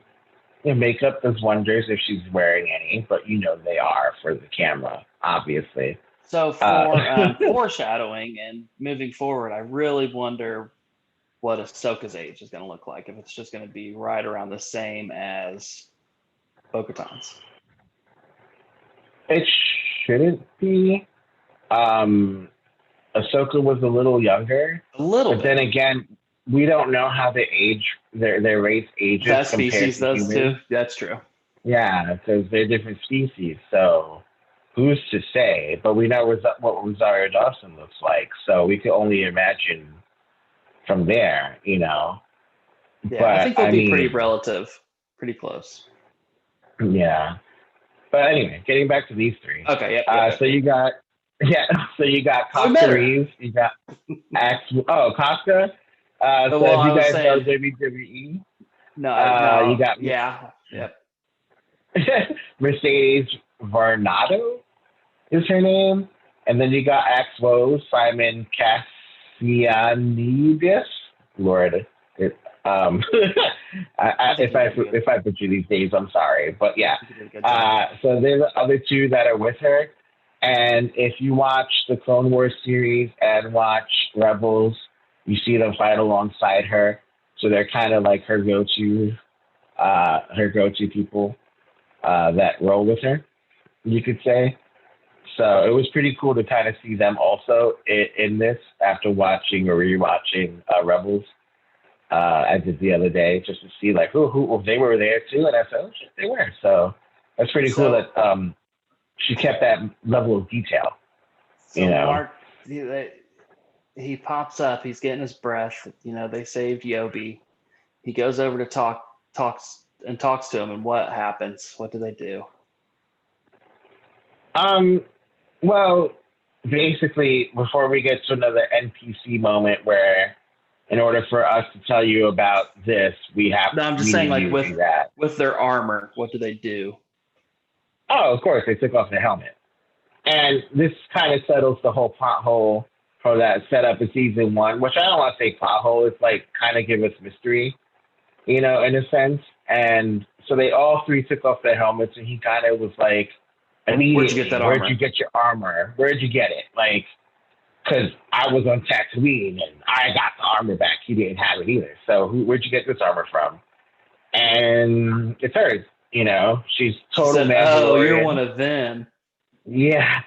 makeup does wonders if she's wearing any, but they are for the camera, obviously. So for foreshadowing and moving forward, I really wonder what Ahsoka's age is going to look like. If it's just going to be right around the same as Bo-Katan's. It shouldn't be. Ahsoka was a little younger. A little but bit. Then again, we don't know how they age. Their race ages. That species does too. That's true. Yeah, because they're different species. So who's to say? But we know what Rosario Dawson looks like, so we can only imagine from there. Yeah, but, I think they'll be pretty relative, pretty close. Yeah. But anyway, getting back to these three. Okay. Yep. So you got Casca Reeves, you got Casca. So if you guys know WWE, no, you got yep. Mercedes Varnado is her name, and then you got Axlo Simon Cassianidis. Lord, if I butcher these names, I'm sorry, but yeah. So there's the other two that are with her, and if you watch the Clone Wars series and watch Rebels, you see them fight alongside her. So they're kind of like her go-to people that roll with her, you could say. So it was pretty cool to kind of see them also in this after watching or rewatching Rebels. I did the other day just to see like who they were there too, and I said, oh shit, they were. So that's pretty cool that she kept that level of detail. So Mark, he pops up. He's getting his breath. They saved Yobi. He goes over to talks to him, and what happens? What do they do? Well, basically, before we get to another NPC moment where, in order for us to tell you about this, we have. No, I'm just saying, like with their armor, what do they do? Oh, of course, they took off their helmet, and this kind of settles the whole plot hole for that setup in season 1, which I don't want to say plot hole. It's like kind of give us mystery, in a sense. And so they all three took off their helmets, and he kind of was like, immediately, where'd you get that armor? Where'd you get your armor? Where'd you get it? Like, because I was on Tatooine and I got the armor back. He didn't have it either. So where'd you get this armor from? And it's hers. She's total Mandalorian. Oh, you're one of them. Yeah.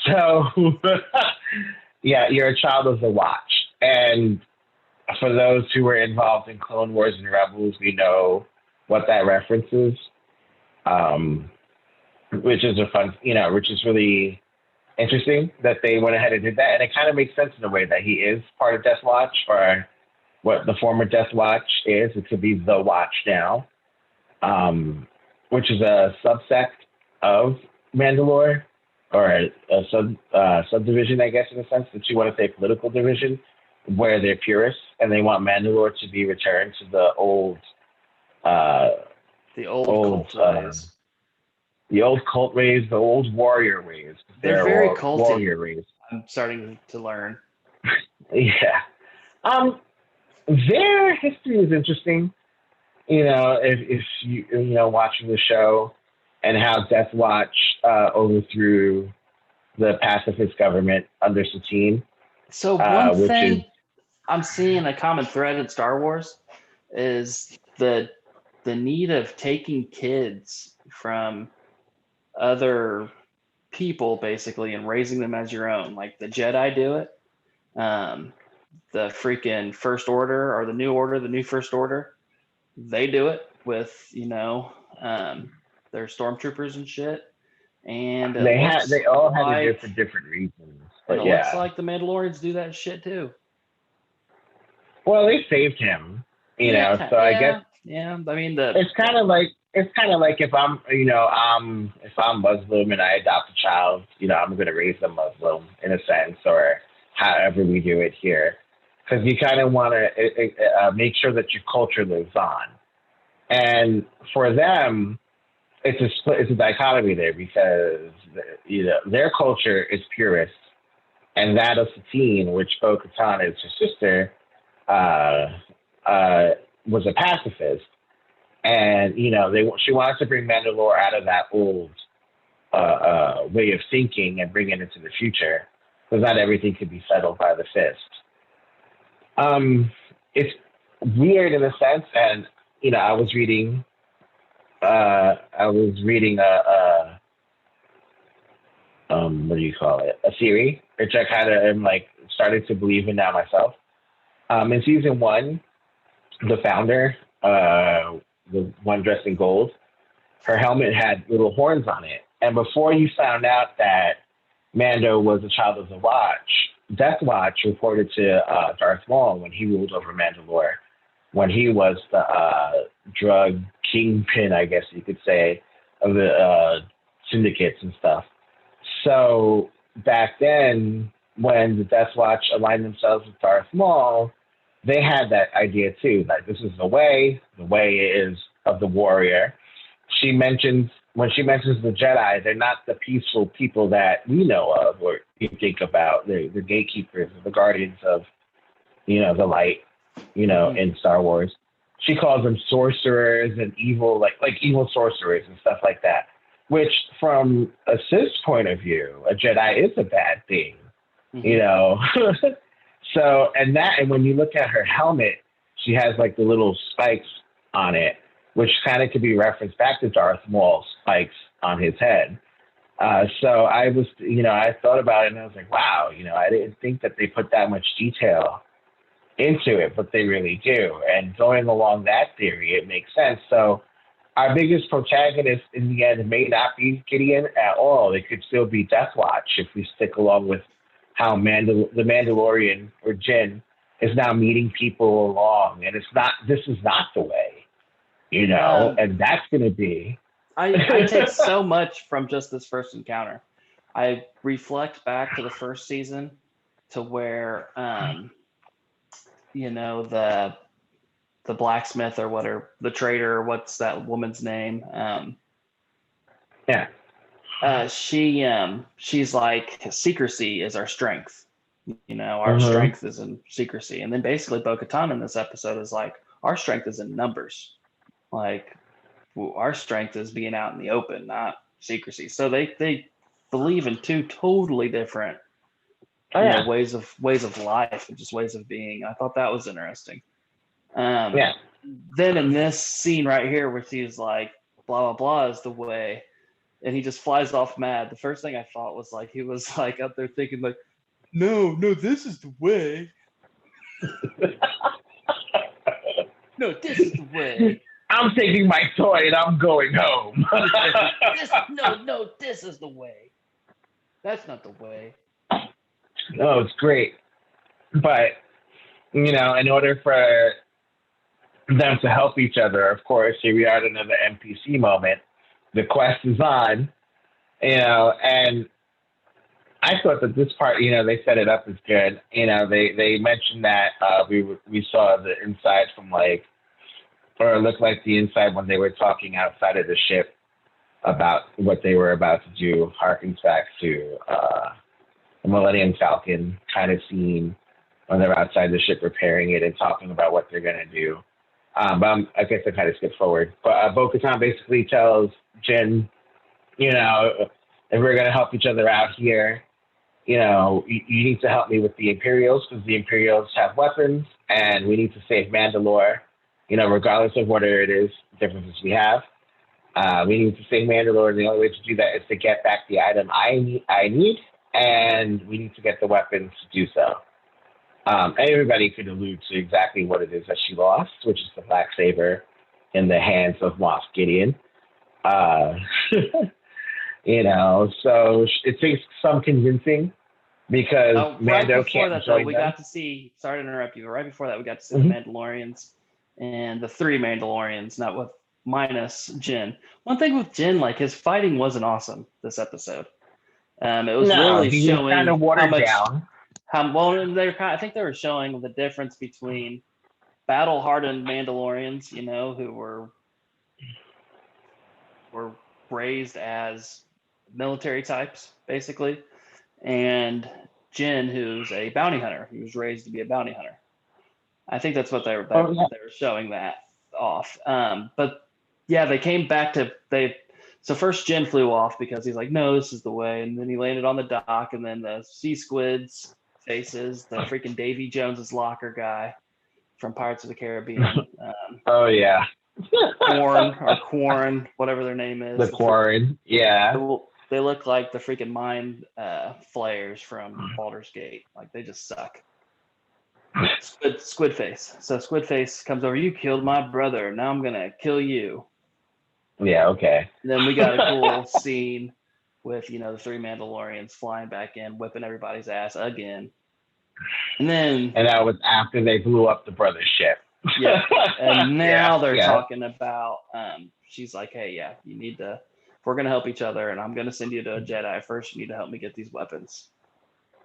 So, yeah, you're a child of the Watch. And for those who were involved in Clone Wars and Rebels, we know what that reference is. Which is which is really interesting that they went ahead and did that, and it kind of makes sense in a way that he is part of Death Watch, or what the former Death Watch is. It could be the Watch now, which is a subsect of Mandalore, or a subdivision, I guess, in a sense that you want to say political division, where they're purists and they want Mandalore to be returned to the old, cult ways. The old cult ways, the old warrior ways. They're very culty. Warrior ways. I'm starting to learn. Yeah. Their history is interesting. If you watching the show, and how Death Watch overthrew the pacifist government under Satine. So one thing I'm seeing a common thread in Star Wars is the need of taking kids from other people basically and raising them as your own. Like the Jedi do it. The freaking First Order, or the New Order, the New First Order, they do it with, their stormtroopers and shit. And they all had it for different reasons. But it looks like the Mandalorians do that shit too. Well, they saved him, so I guess. Yeah, I mean it's kind of like if I'm if I'm Muslim and I adopt a child, I'm going to raise them Muslim in a sense, or however we do it here, because you kind of want to make sure that your culture lives on. And for them, it's a dichotomy there, because their culture is purist, and that of Satine, which Bo-Katan is her sister, was a pacifist, and she wanted to bring Mandalore out of that old way of thinking and bring it into the future, because not everything could be settled by the fist. It's weird in a sense, and I was reading what do you call it? A theory, which I kind of am started to believe in now myself. In season 1, the founder, the one dressed in gold, her helmet had little horns on it. And before you found out that Mando was a child of the Watch, Death Watch reported to Darth Maul when he ruled over Mandalore, when he was the drug kingpin, I guess you could say, of the syndicates and stuff. So back then, when the Death Watch aligned themselves with Darth Maul, they had that idea too. Like, this is the way is of the warrior. When she mentions the Jedi, they're not the peaceful people that we know of or you think about. They're the gatekeepers, the guardians of, the light, in Star Wars. She calls them sorcerers and evil, like evil sorcerers and stuff like that. Which, from a Sith point of view, a Jedi is a bad thing, So, and when you look at her helmet, she has the little spikes on it, which kind of could be referenced back to Darth Maul's spikes on his head. So I was, I thought about it and I was like, wow, I didn't think that they put that much detail into it, but they really do. And going along that theory, it makes sense. So our biggest protagonist in the end may not be Gideon at all. It could still be Death Watch if we stick along with how the Mandalorian, or Jin, is now meeting people along. And this is not the way, and that's going to be. I take so much from just this first encounter. I reflect back to the first season to where, the blacksmith or whatever, the trader, what's that woman's name? Yeah. She's like, secrecy is our strength. Our strength is in secrecy. And then basically Bo-Katan in this episode is like, our strength is in numbers. Like, our strength is being out in the open, not secrecy. So they believe in two totally different ways of life and just ways of being. I thought that was interesting. Then in this scene right here, where he's like, blah, blah, blah is the way, and he just flies off mad. The first thing I thought was he was up there thinking no, this is the way. No, this is the way. I'm taking my toy and I'm going home. This is the way. That's not the way. No, it's great. But, in order for them to help each other, of course, here we are at another NPC moment. The quest is on, and I thought that this part, they set it up as good. They mentioned that we saw the inside from or it looked like the inside when they were talking outside of the ship about what they were about to do, harkens back to the Millennium Falcon kind of scene when they're outside the ship repairing it and talking about what they're going to do. But I guess I kind of skipped forward. But Bo-Katan basically tells Jin, if we're going to help each other out here, you need to help me with the Imperials because the Imperials have weapons and we need to save Mandalore, regardless of whatever it is, differences we have. We need to save Mandalore, and the only way to do that is to get back the item I need, and we need to get the weapons to do so. Everybody could allude to exactly what it is that she lost, which is the black saber in the hands of Moff Gideon. So it takes some convincing because Mando can't join them. We got to see, sorry to interrupt you, but right before that, we got to see the Mandalorians and the 3 Mandalorians, not with minus Jin. One thing with Jin, his fighting wasn't awesome this episode. It was really showing kind of watered down. I think they were showing the difference between battle-hardened Mandalorians, who were raised as military types, basically, and Jin, who's a bounty hunter. He was raised to be a bounty hunter. I think that's what they were showing that off. But yeah, they came back to So first Jin flew off because he's like, no, this is the way, and then he landed on the dock, and then the sea squids faces the freaking Davy Jones's locker guy from Pirates of the Caribbean. Oh yeah. Quarren, whatever their name is. The Quarren, yeah. They look like the freaking mind flayers from Baldur's Gate. They just suck. Squid face. So Squid face comes over. You killed my brother. Now I'm gonna kill you. Yeah. Okay. And then we got a cool scene with the 3 Mandalorians flying back in, whipping everybody's ass again. And that was after they blew up the brother's ship. Yeah. And now they're talking about. She's like, hey, you need to. We're going to help each other, and I'm going to send you to a Jedi. First, you need to help me get these weapons.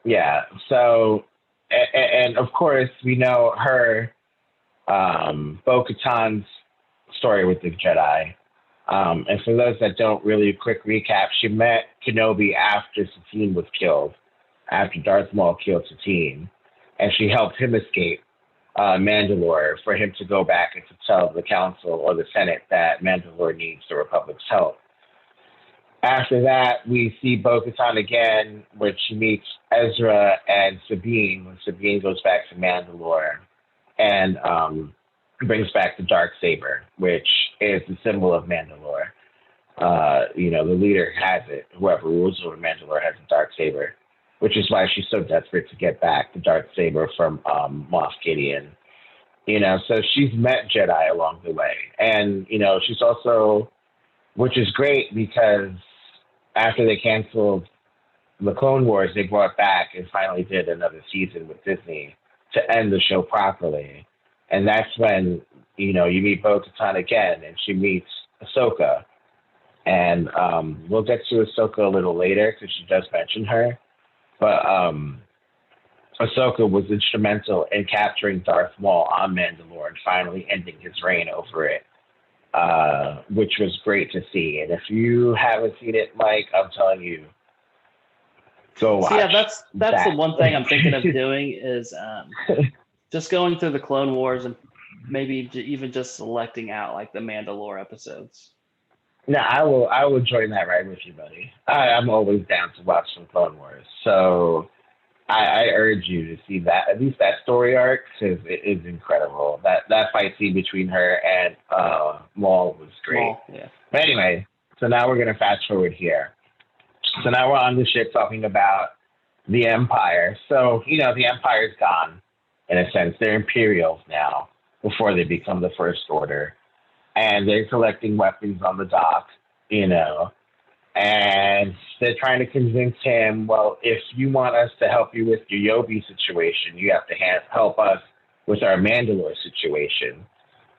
Yeah. So, and of course, we know her, Bo-Katan's story with the Jedi. And for those that don't, really quick recap, she met Kenobi after Satine was killed, after Darth Maul killed Satine. And she helped him escape Mandalore for him to go back and to tell the Council or the Senate that Mandalore needs the Republic's help. After that, we see Bo-Katan again, where she meets Ezra and Sabine when Sabine goes back to Mandalore and brings back the Darksaber, which is the symbol of Mandalore. The leader has it. Whoever rules over Mandalore has a Darksaber, which is why she's so desperate to get back the Darksaber from Moff Gideon. So she's met Jedi along the way. And, she's also, which is great because after they canceled the Clone Wars, they brought back and finally did another season with Disney to end the show properly. And that's when, you meet Bo-Katan again and she meets Ahsoka. And we'll get to Ahsoka a little later because she does mention her. But Ahsoka was instrumental in capturing Darth Maul on Mandalore and finally ending his reign over it. Which was great to see. And if you haven't seen it, Mike, I'm telling you, go watch. Yeah, that's the one thing I'm thinking of doing is just going through the Clone Wars and maybe even just selecting out the Mandalore episodes. No, I will join that right with you, buddy. I'm always down to watch some Clone Wars. So I urge you to see that, at least that story arc, because it is incredible. That fight scene between her and Maul was great. Maul, yeah. But anyway, so now we're going to fast forward here. So now we're on the ship talking about the Empire. So, the Empire's gone, in a sense. They're Imperials now, before they become the First Order. And they're collecting weapons on the dock, And they're trying to convince him, well, if you want us to help you with your Yobi situation, you have to help us with our Mandalore situation.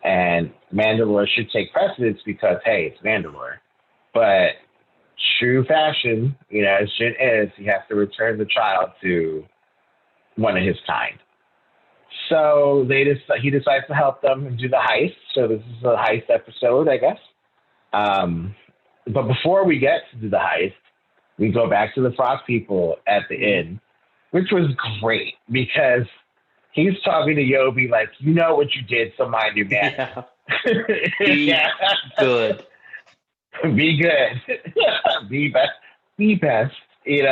And Mandalore should take precedence because, hey, it's Mandalore. But true fashion, as Jin is, he has to return the child to one of his kind. So he decides to help them and do the heist. So this is a heist episode, I guess. But before we get to do the heist, we go back to the frog people at the inn, which was great because he's talking to Yobi like, you know what you did, so mind your manners. Yeah. Good. Be good. Be best. Be best. You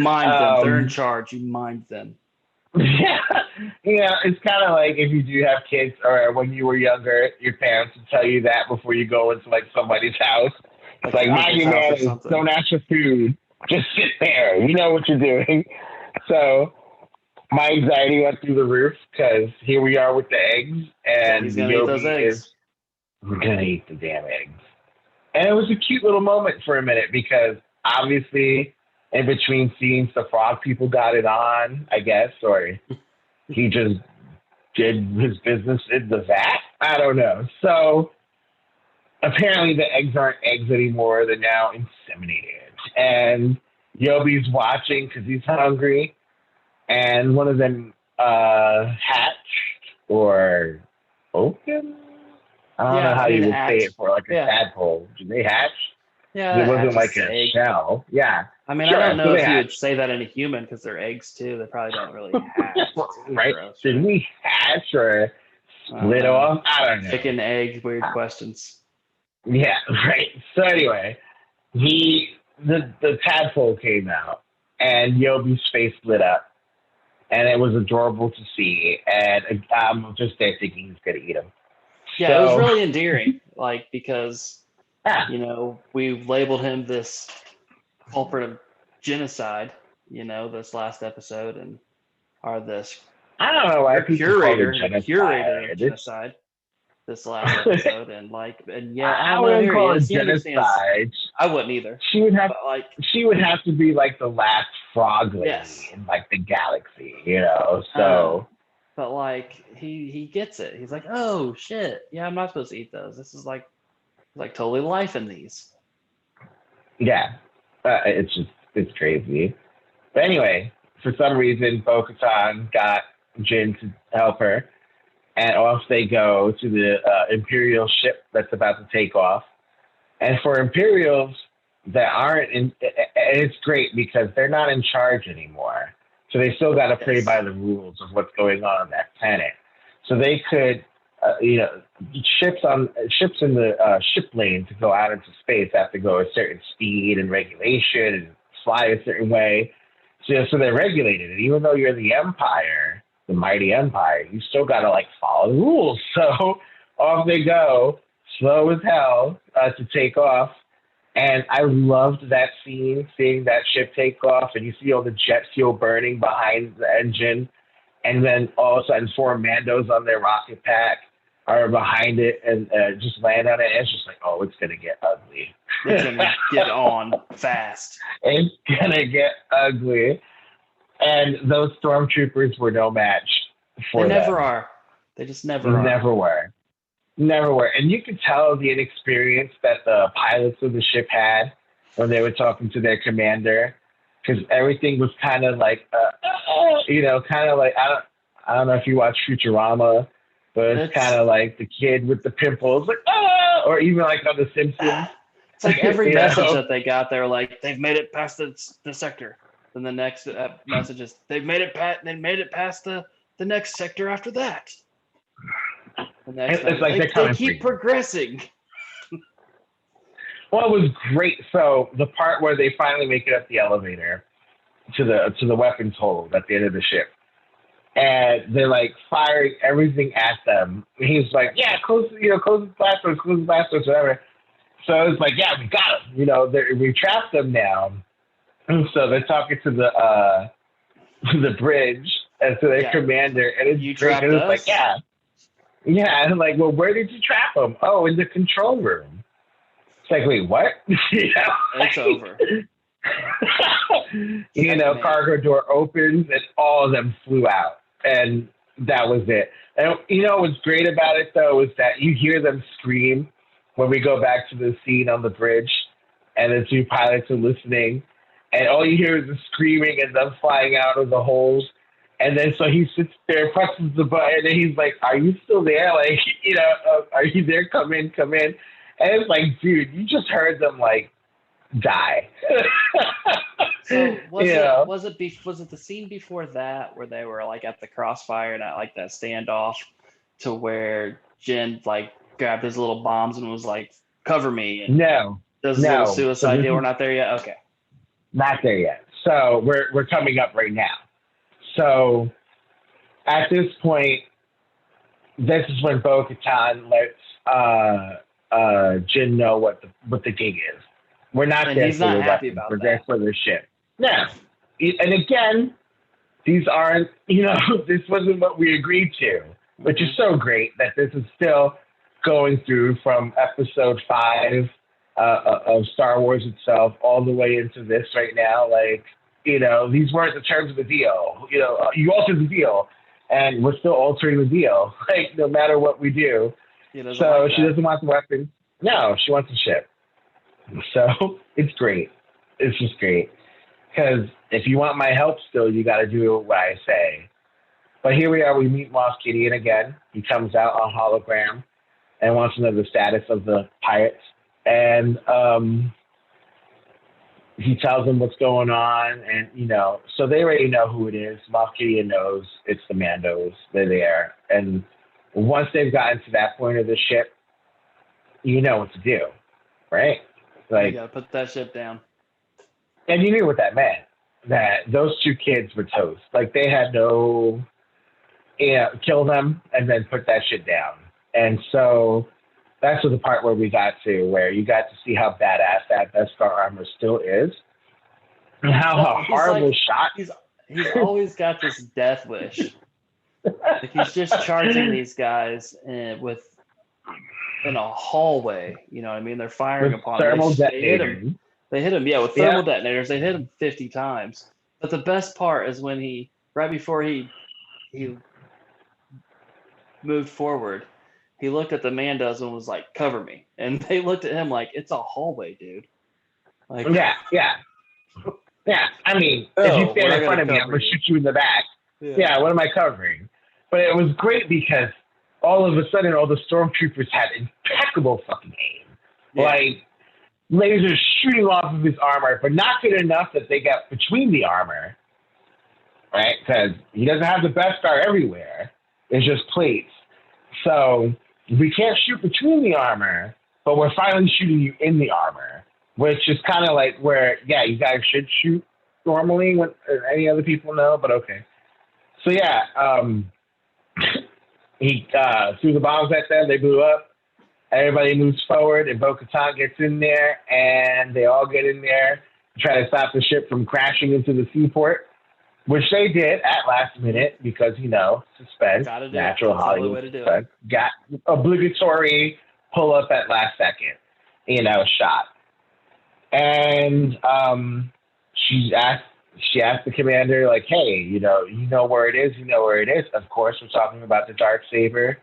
mind them. They're in charge. You mind them. Yeah. It's kind of like if you do have kids or when you were younger, your parents would tell you that before you go into like somebody's house. It's like mind your manners. Don't ask for food. Just sit there. You know what you're doing. So my anxiety went through the roof because here we are with the eggs, and he's gonna eat those eggs. We're gonna eat the damn eggs. And it was a cute little moment for a minute because obviously in between scenes the frog people got it on, I guess, or he just did his business in the vat. I don't know. So apparently the eggs aren't eggs anymore. They're now inseminated. And Yobi's watching because he's hungry. And one of them hatched or opened. I don't know how you would say it for like a tadpole. Did they hatch? Yeah, it wasn't like a egg. shell. Yeah. I mean, sure, I don't know if you would say that in a human because they're eggs too. They probably don't really hatch. Right? Gross, Did we hatch or split off? I don't know. Chicken, egg, weird questions. Yeah, right. So anyway, the tadpole came out and Yobi's face lit up. And it was adorable to see. And I'm just there thinking he's going to eat him. Yeah, it was really endearing. Because, we've labeled him this culprit of genocide, this last episode. This I don't know why curator of genocide this last episode. I wouldn't call it genocide. I wouldn't either. She would have to be like the last frog lady in like the galaxy, so but he gets it. He's like, oh shit, yeah, I'm not supposed to eat those. This is like totally life in these. Yeah, it's crazy. But anyway, for some reason Bo-Katan got Jin to help her, and off they go to the Imperial ship that's about to take off. And for Imperials that aren't in, it's great because they're not in charge anymore. So they still got to play by the rules of what's going on that planet. So they could, ships in the ship lane to go out into space have to go a certain speed and regulation and fly a certain way. So they're regulated. And even though you're the Empire, the mighty Empire, you still got to follow the rules. So off they go, slow as hell to take off. And I loved that scene, seeing that ship take off, and you see all the jet fuel burning behind the engine, and then all of a sudden 4 Mandos on their rocket pack are behind it and just land on it. And it's just like, oh, it's gonna get ugly. It's gonna get on fast. It's gonna get ugly. And those stormtroopers were no match for them. They never are. They just never are. Never were. Never were. And you could tell the inexperience that the pilots of the ship had when they were talking to their commander, because everything was kind of like, kind of like, I don't know if you watch Futurama, but it's kind of like the kid with the pimples, like, or even like on The Simpsons. It's like every message that they got, they were like, they've made it past the sector. Then the next message is, they've made it past the next sector after that. It's like they keep progressing. Well, it was great. So the part where they finally make it up the elevator to the weapons hold at the end of the ship, and they're firing everything at them. And he's like, "Yeah, close the blast doors, whatever." So it's like, "Yeah, we got them. We trapped them now." And so they're talking to the bridge and to their commander, and it's great. And it's like, yeah, and I'm like, well, where did you trap them? Oh, in the control room. It's like, wait, what? It's over. Cargo door opens and all of them flew out, and that was it. And what's great about it though is that you hear them scream when we go back to the scene on the bridge, and the two pilots are listening, and all you hear is the screaming and them flying out of the holes. And then so he sits there, presses the button, and he's like, "Are you still there? Like, are you there? Come in, come in." And it's like, dude, you just heard them like die. So was it the scene before that where they were like at the crossfire and at like that standoff to where Jin like grabbed his little bombs and was like, "Cover me"? And does his little suicide deal. We're not there yet. Okay, not there yet. So we're coming up right now. So at this point, this is when Bo-Katan lets Jin know what the gig is. We're not and there he's for not the happy weapons. about We're that. there for the ship. No. And again, these aren't, this wasn't what we agreed to, which is so great that this is still going through from episode 5 of Star Wars itself all the way into this right now. Like, these weren't the terms of the deal. You altered the deal, and we're still altering the deal, like, no matter what we do. So she doesn't want the weapons. No, she wants the ship. So it's great. It's just great. Because if you want my help still, you got to do what I say. But here we are. We meet Moff Gideon again. He comes out on hologram and wants to know the status of the pirates. And he tells them what's going on. And, so they already know who it is. Moff Gideon knows it's the Mandos. They're there. And once they've gotten to that point of the ship, you know what to do, right? Like, you gotta put that ship down. And you knew what that meant. That those two kids were toast. Like, they had no, kill them and then put that shit down. And so that's the part where we got to, where you got to see how badass that Beskar armor still is, and how horrible shot. He's always got this death wish. Like, he's just charging these guys in a hallway, you know what I mean? They're firing with upon thermal him. detonators. They hit him, with thermal detonators. They hit him 50 times. But the best part is when right before he moved forward, he looked at the Mandos and was like, "Cover me." And they looked at him like, "It's a hallway, dude." Like, yeah. I mean, if you stand in front of me, I'm gonna shoot you in the back. Yeah, what am I covering? But it was great because all of a sudden, all the stormtroopers had impeccable fucking aim. Yeah. Like, lasers shooting off of his armor, but not good enough that they got between the armor, right? Because he doesn't have the Beskar everywhere. It's just plates. So we can't shoot between the armor, but we're finally shooting you in the armor, which is kind of like where, you guys should shoot normally when any other people know, but okay. So, he threw the bombs at them. They blew up. Everybody moves forward, and Bo-Katan gets in there, and they all get in there to try to stop the ship from crashing into the seaport, which they did at last minute because, suspense, natural Hollywood suspense. Got obligatory pull up at last second, shot. And she asked the commander, like, "Hey, you know where it is? You know where it is?" Of course, we're talking about the Darksaber.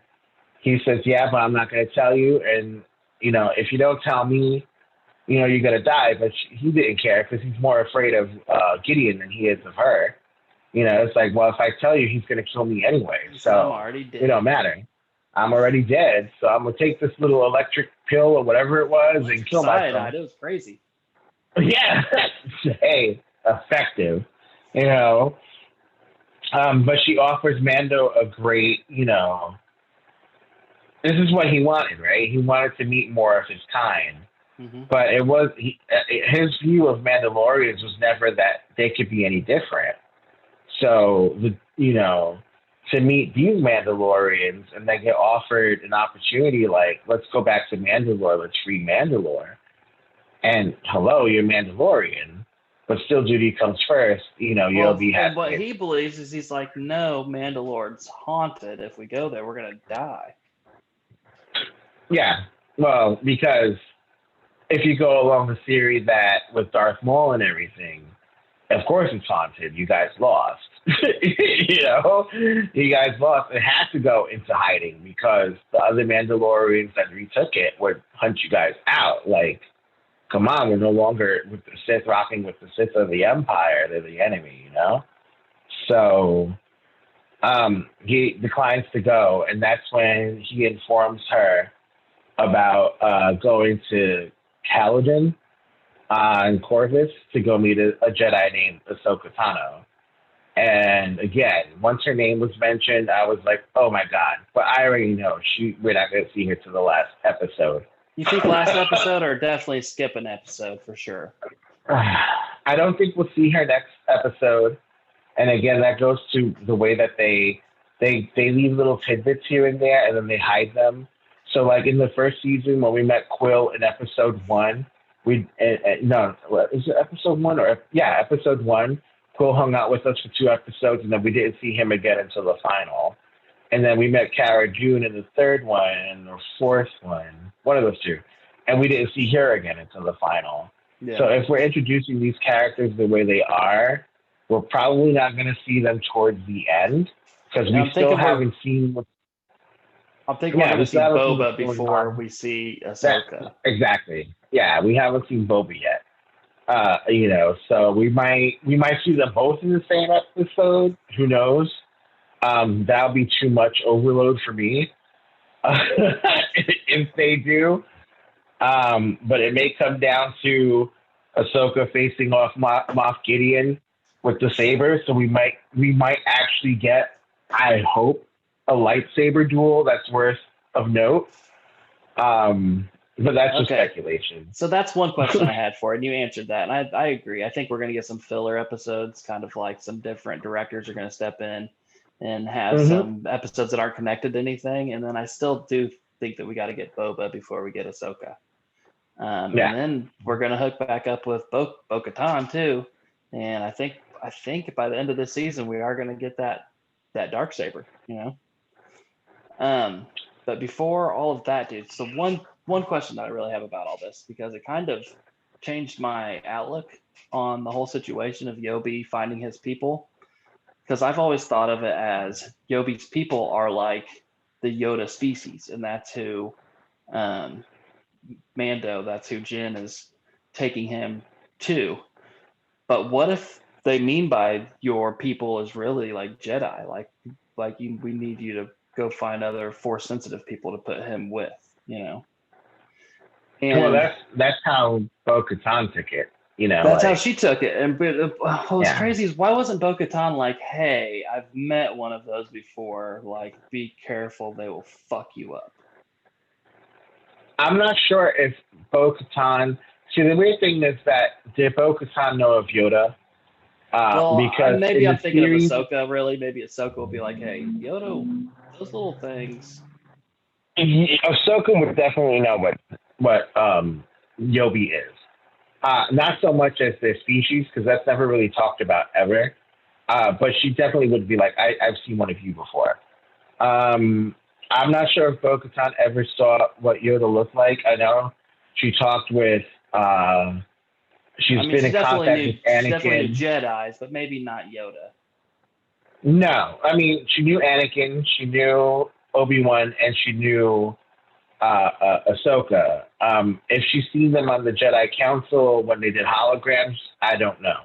He says, "Yeah, but I'm not going to tell you. And, if you don't tell me, you're going to die." But he didn't care because he's more afraid of Gideon than he is of her. It's like, well, if I tell you, he's going to kill me anyway. So I'm already dead. It don't matter. I'm already dead. So I'm going to take this little electric pill or whatever it was and kill myself. It was crazy. Yeah. Hey, effective. But she offers Mando a great, this is what he wanted, right? He wanted to meet more of his kind. Mm-hmm. But it was his view of Mandalorians was never that they could be any different. So, to meet these Mandalorians and then get offered an opportunity like, let's go back to Mandalore, let's free Mandalore. And hello, you're Mandalorian, but still duty comes first. You'll be happy. And what he believes is he's like, no, Mandalore's haunted. If we go there, we're going to die. Yeah, well, because if you go along the theory that with Darth Maul and everything, of course it's haunted. You guys lost. You know, you guys lost. It had to go into hiding because the other Mandalorians that retook it would hunt you guys out. Like, come on, we're no longer with the Sith rocking with the Sith of the Empire. They're the enemy, you know? So he declines to go, and that's when he informs her about going to Kaladin on Corvus to go meet a Jedi named Ahsoka Tano. And again, once her name was mentioned, I was like, "Oh my god!" But I already know we're not going to see her to the last episode. You think last episode, or definitely skip an episode for sure? I don't think we'll see her next episode. And again, that goes to the way that they leave little tidbits here and there, and then they hide them. So, like in the first season, when we met Quill in episode 1, is it episode 1 or episode 1? Quill hung out with us for 2 episodes, and then we didn't see him again until the final. And then we met Cara Dune in the 3rd one and the 4th one of those 2, and we didn't see her again until the final. Yeah. So if we're introducing these characters the way they are, we're probably not going to see them towards the end because we still haven't seen. I'm thinking we're going to see Boba before we see Ahsoka. Exactly. Yeah, we haven't seen Boba yet. You know, so we might see them both in the same episode. Who knows? That'll be too much overload for me if they do. But it may come down to Ahsoka facing off Moff Gideon with the saber. So we might actually get, I hope, a lightsaber duel that's worth of note. But that's just speculation. So that's one question I had for it, and you answered that. And I agree. I think we're going to get some filler episodes, kind of like some different directors are going to step in and have some episodes that aren't connected to anything. And then I still do think that we got to get Boba before we get Ahsoka. And then we're going to hook back up with Bo-Katan too. And I think by the end of this season, we are going to get that Darksaber, you know? But before all of that, dude, so one question that I really have about all this, because it kind of changed my outlook on the whole situation of Yobi finding his people. Because I've always thought of it as Yobi's people are like the Yoda species, and that's who Mando, that's who Jin is taking him to. But what if they mean by your people is really like Jedi? We need you to go find other Force sensitive people to put him with, you know? And well, that's how Bo-Katan took it. You know, that's how she took it. And what was crazy is, why wasn't Bo-Katan like, "Hey, I've met one of those before. Like, be careful, they will fuck you up"? I'm not sure if Bo-Katan. See, the weird thing is that did Bo-Katan know of Yoda? Because maybe I'm thinking of Ahsoka. Really, maybe Ahsoka will be like, "Hey, Yoda, those little things." Ahsoka would definitely know what Yobi is. Not so much as their species, because that's never really talked about ever. But she definitely would be like, I've seen one of you before. I'm not sure if Bo-Katan ever saw what Yoda looked like. I know she talked with, she's been in contact with Anakin. She definitely knew Jedis, but maybe not Yoda. No, I mean, she knew Anakin, she knew Obi-Wan, and she knew Ahsoka. If she's seen them on the Jedi Council when they did holograms, I don't know.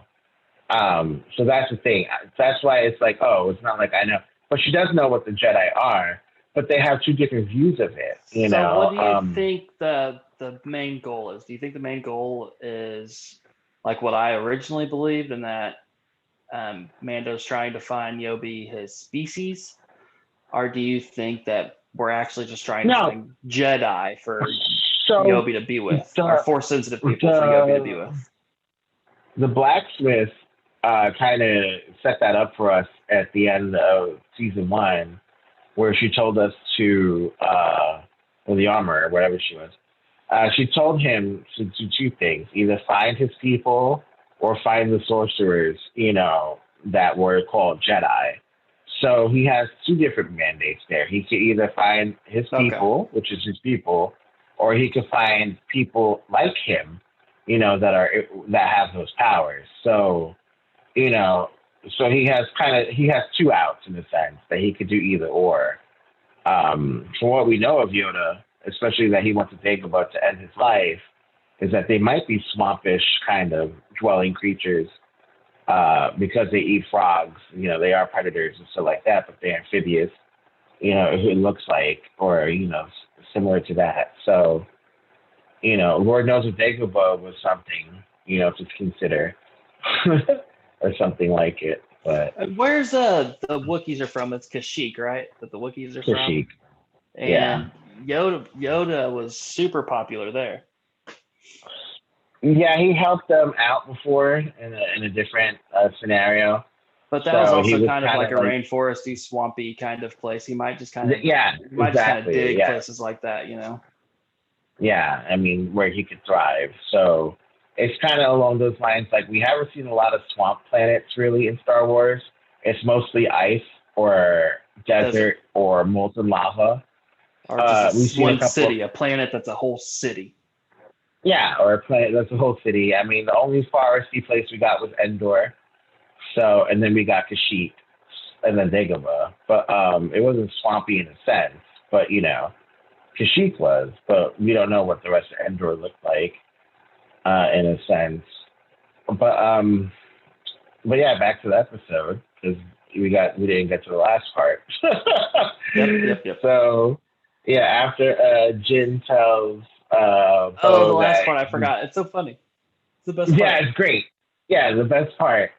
So that's the thing. That's why it's like, it's not like I know. But she does know what the Jedi are, but they have 2 different views of it. You know. What do you think the main goal is? Do you think the main goal is like what I originally believed, in that Mando's trying to find Yobi his species? Or do you think that we're actually just trying to find Jedi for Yobi to be with, or Force sensitive people for Yobi to be with? The blacksmith kind of set that up for us at the end of season 1, where she told us to, or the armor, or whatever she was. She told him to do 2 things: either find his people or find the sorcerers, you know, that were called Jedi. So he has 2 different mandates there. He could either find his people, which is his people, or he could find people like him, that have those powers. So, you know, so he has two outs in the sense that he could do either or. From what we know of Yoda, especially that he wants to Dagobah to end his life, is that they might be swampish kind of dwelling creatures because they eat frogs. They are predators and stuff like that, but they're amphibious. It looks like, or similar to that. So, Lord knows if Dagobah was something, to consider, or something like it. But Where's the Wookiees are from? It's Kashyyyk, right? That the Wookiees are from. Kashyyyk. And Yoda was super popular there. Yeah, he helped them out before in a different scenario. But that was also kind of like a rainforesty, swampy kind of place. He might just kind of just kind of dig places like that, Yeah, I mean where he could thrive. So it's kind of along those lines. Like we haven't seen a lot of swamp planets really in Star Wars. It's mostly ice or desert or molten lava. Or just one city, a planet that's a whole city. Yeah, or a planet that's a whole city. I mean, the only foresty place we got was Endor. So, and then we got Kashyyyk, and then Dagobah. But it wasn't swampy in a sense. But Kashyyyk was. But we don't know what the rest of Endor looked like, in a sense. But yeah, back to the episode because we didn't get to the last part. Yep. So yeah, after Jin tells the last part I forgot. It's so funny. It's the best part. Yeah, it's great. Yeah, the best part.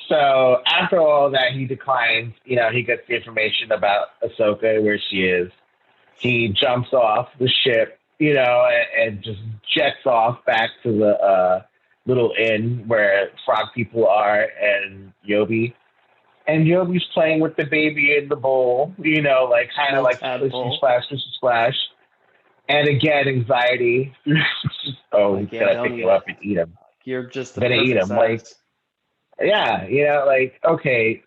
So after all that, he declines. He gets the information about Ahsoka, where she is. He jumps off the ship, and just jets off back to the little inn where frog people are and Yobi. And Yobi's playing with the baby in the bowl, kind of like splash. And again, anxiety. He's gonna pick him up and eat him. You're just gonna eat him. Size. Okay,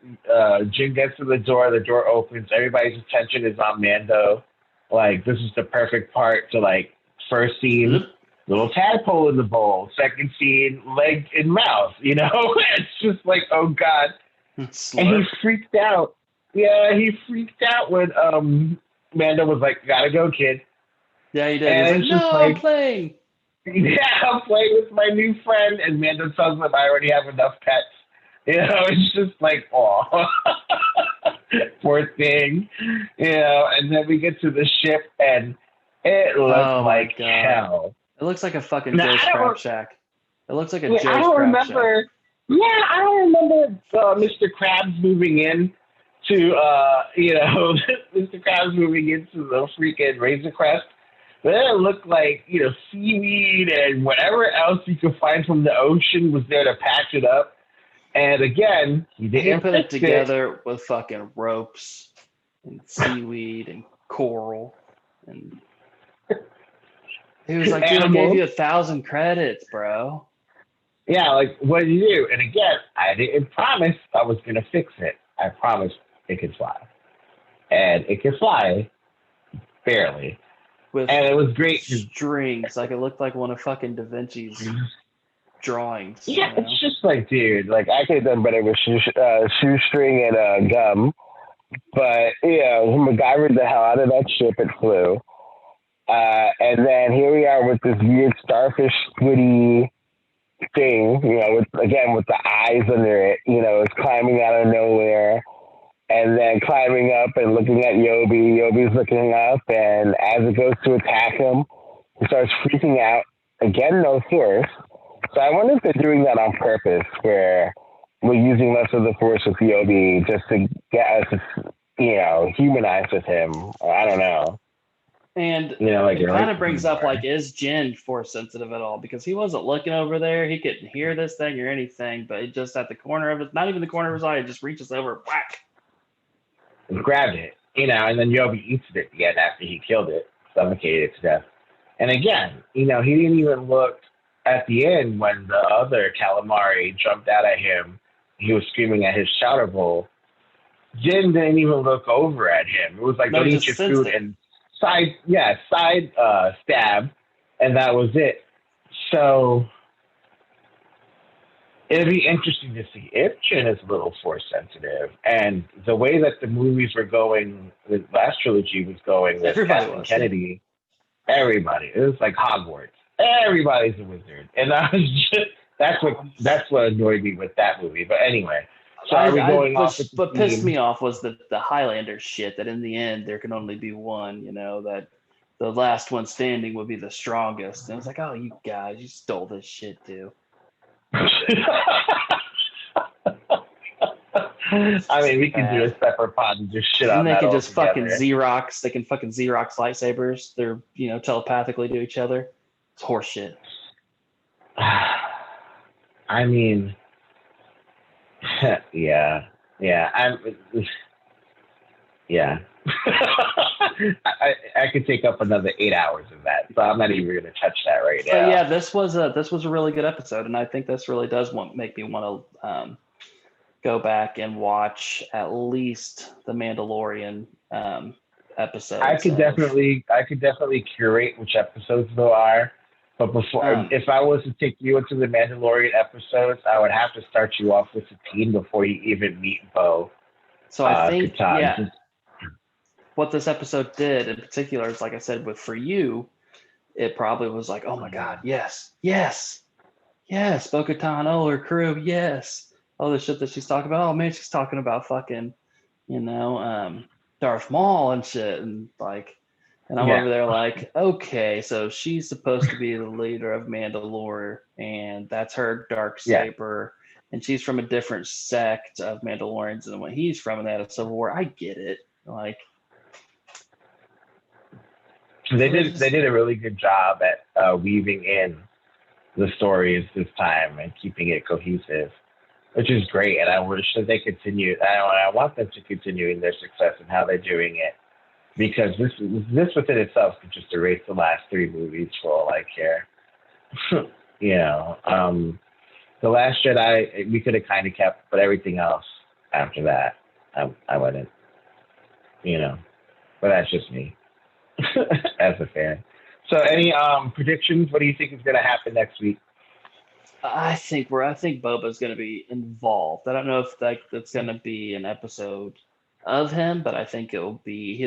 Jin gets to the door opens, everybody's attention is on Mando. Like, this is the perfect part to, first scene, little tadpole in the bowl. Second scene, leg in mouth, It's just like, oh, God. Slurp. And he freaked out. Yeah, he freaked out when Mando was like, gotta go, kid. Yeah, he did. And he's like, no, I'm playing. Yeah, I'm playing with my new friend. And Mando tells him, I already have enough pets. It's just like, aw. Poor thing. And then we get to the ship, and it looks like hell. It looks like a fucking Joe's Crab Shack. It looks like a Joe's Crab Shack. Yeah, I don't remember Mr. Krabs moving in to, Mr. Krabs moving into the freaking Razor Crest. But it looked like, seaweed and whatever else you could find from the ocean was there to patch it up. And again, he didn't put it together with fucking ropes and seaweed and coral. And he was like, dude, I gave you 1,000 credits, bro. Yeah, like, what did you do? And again, I didn't promise I was going to fix it. I promised it could fly. And it could fly, barely. And it was great. Strings. Like, it looked like one of fucking Da Vinci's drawings. Yeah, it's just like, dude, I could have done better with shoestring and gum. But, he MacGyvered the hell out of that ship. It flew. And then here we are with this weird starfish squiddy thing, with the eyes under it, it's climbing out of nowhere and then climbing up and looking at Yobi. Yobi's looking up, and as it goes to attack him, he starts freaking out. Again, no source. So I wonder if they're doing that on purpose, where we're using less of the force with Yobi just to get us, humanized with him. I don't know. And it kind of brings up, is Jin force sensitive at all? Because he wasn't looking over there. He couldn't hear this thing or anything, but it just at the corner of it, not even the corner of his eye, it just reaches over, whack. And grabbed it, and then Yobi eats it again after he killed it, suffocated it to death. And again, he didn't even look at the end when the other calamari jumped out at him. He was screaming at his chowder bowl. Jin didn't even look over at him. It was like, don't eat your food and side stab, and that was it. So it'd be interesting to see if Jin is a little force sensitive, and the way that the movies were going, the last trilogy was going with Everybody Captain was. Kennedy. Everybody, it was like Hogwarts. Everybody's a wizard, and I was just that's what annoyed me with that movie. But anyway, so are we going off with the what pissed theme? me off was the Highlander shit. That in the end there can only be one. You know that the last one standing would be the strongest. And I was like, oh, you guys, you stole this shit too. I mean, we can do a separate pod and just shit on And they that can just altogether. fucking Xerox. They can fucking Xerox lightsabers. They're telepathically to each other. It's horseshit. I mean, yeah. I could take up another 8 hours of that, so I'm not even going to touch that right now. But yeah, this was a really good episode, and I think this really does make me want to go back and watch at least the Mandalorian episodes. I could definitely curate which episodes there are, but before, if I was to take you into the Mandalorian episodes, I would have to start you off with Satine before you even meet Bo. So I think Katan. What this episode did in particular is, like I said, for you, it probably was like, oh my God, yes, Bo-Katan, oh, her crew, yes. Oh, the shit that she's talking about. Oh man, she's talking about fucking, Darth Maul and shit, and I'm over there like, okay, so she's supposed to be the leader of Mandalore, and that's her dark saber, and she's from a different sect of Mandalorians than what he's from, and they had a civil war. I get it, like. They did a really good job at weaving in the stories this time and keeping it cohesive, which is great. And I wish that they continue. I want them to continue in their success and how they're doing it, because this within itself could just erase the last 3 movies for all I care. The Last Jedi we could have kind of kept, but everything else after that I wouldn't. But that's just me. As a fan. So any predictions? What do you think is going to happen next week? I think Boba's going to be involved. I don't know if that's going to be an episode of him, but I think it'll be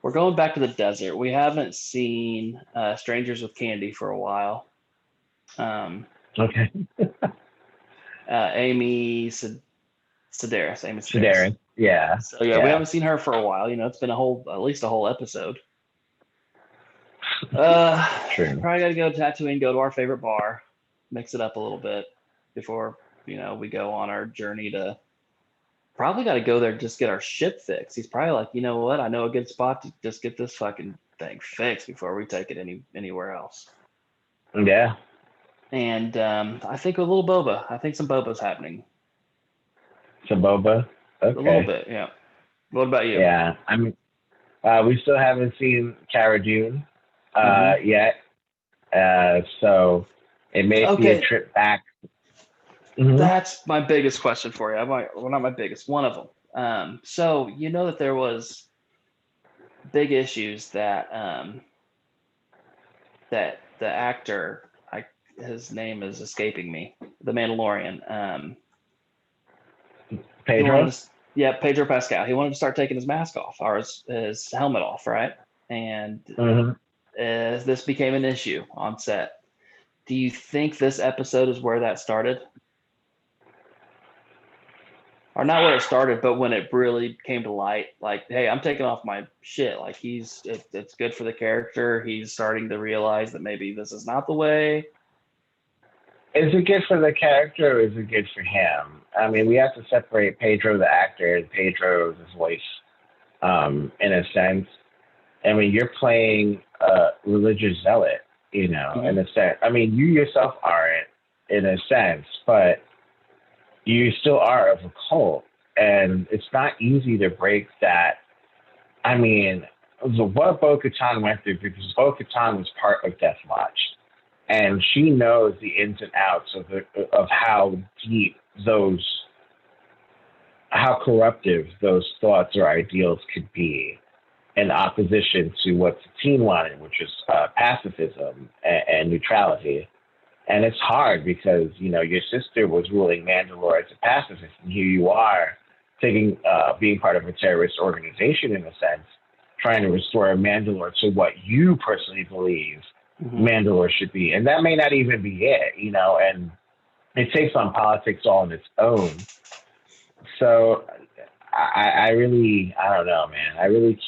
we're going back to the desert. We haven't seen Strangers with Candy for a while. Okay. Amy Sedaris. Yeah. So we haven't seen her for a while. It's been at least a whole episode. True. Probably got to go to Tatooine, go to our favorite bar, mix it up a little bit before we go on our journey to. Probably got to go there, just get our ship fixed. He's probably like, you know what? I know a good spot to just get this fucking thing fixed before we take it anywhere else. Yeah. And I think a little boba. I think some boba's happening. Some boba. Okay. A little bit, yeah. What about you? Yeah, I mean, we still haven't seen Cara Dune yet, so it may be a trip back. Mm-hmm. That's my biggest question for you. Well, not my biggest, one of them. So that there was big issues that that the actor, his name is escaping me, the Mandalorian. Pedro? Pedro Pascal. He wanted to start taking his mask off, or his helmet off, right? And this became an issue on set. Do you think this episode is where that started? Or not where it started, but when it really came to light, like, hey, I'm taking off my shit. Like, it's good for the character. He's starting to realize that maybe this is not the way. Is it good for the character, or is it good for him? I mean, we have to separate Pedro the actor and Pedro his voice, in a sense. I mean, you're playing a religious zealot, in a sense. I mean, you yourself aren't, in a sense, but you still are of a cult, and it's not easy to break that. I mean, what Bo-Katan went through, because Bo-Katan was part of Death Watch. And she knows the ins and outs of how deep how corruptive those thoughts or ideals could be. in opposition to what Satine wanted, which is pacifism and neutrality. And it's hard because, your sister was ruling Mandalore as a pacifist, and here you are being part of a terrorist organization in a sense, trying to restore Mandalore to what you personally believe Mandalore should be. And that may not even be it, and it takes on politics all on its own. So I don't know, man. I really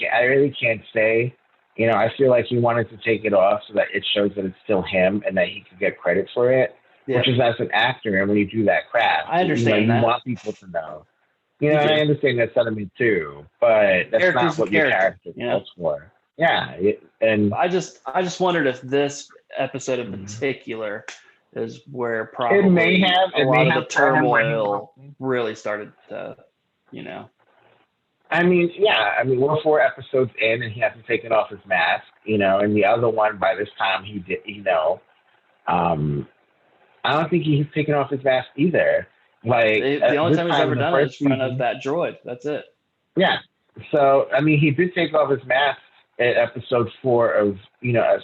can't say. I feel like he wanted to take it off so that it shows that it's still him and that he could get credit for it, which is as an actor. And when you do that craft, I understand you want people to know. And I understand that sentiment too, but that's not what your character calls for. Yeah, and I just wondered if this episode in particular is where probably a lot of the turmoil really started to, I mean, we're 4 episodes in, and he hasn't taken off his mask, and the other one by this time he did, I don't think he's taken off his mask either. Like the only time he's ever done it is in front of that droid. That's it. Yeah. So I mean, he did take off his mask at episode 4 of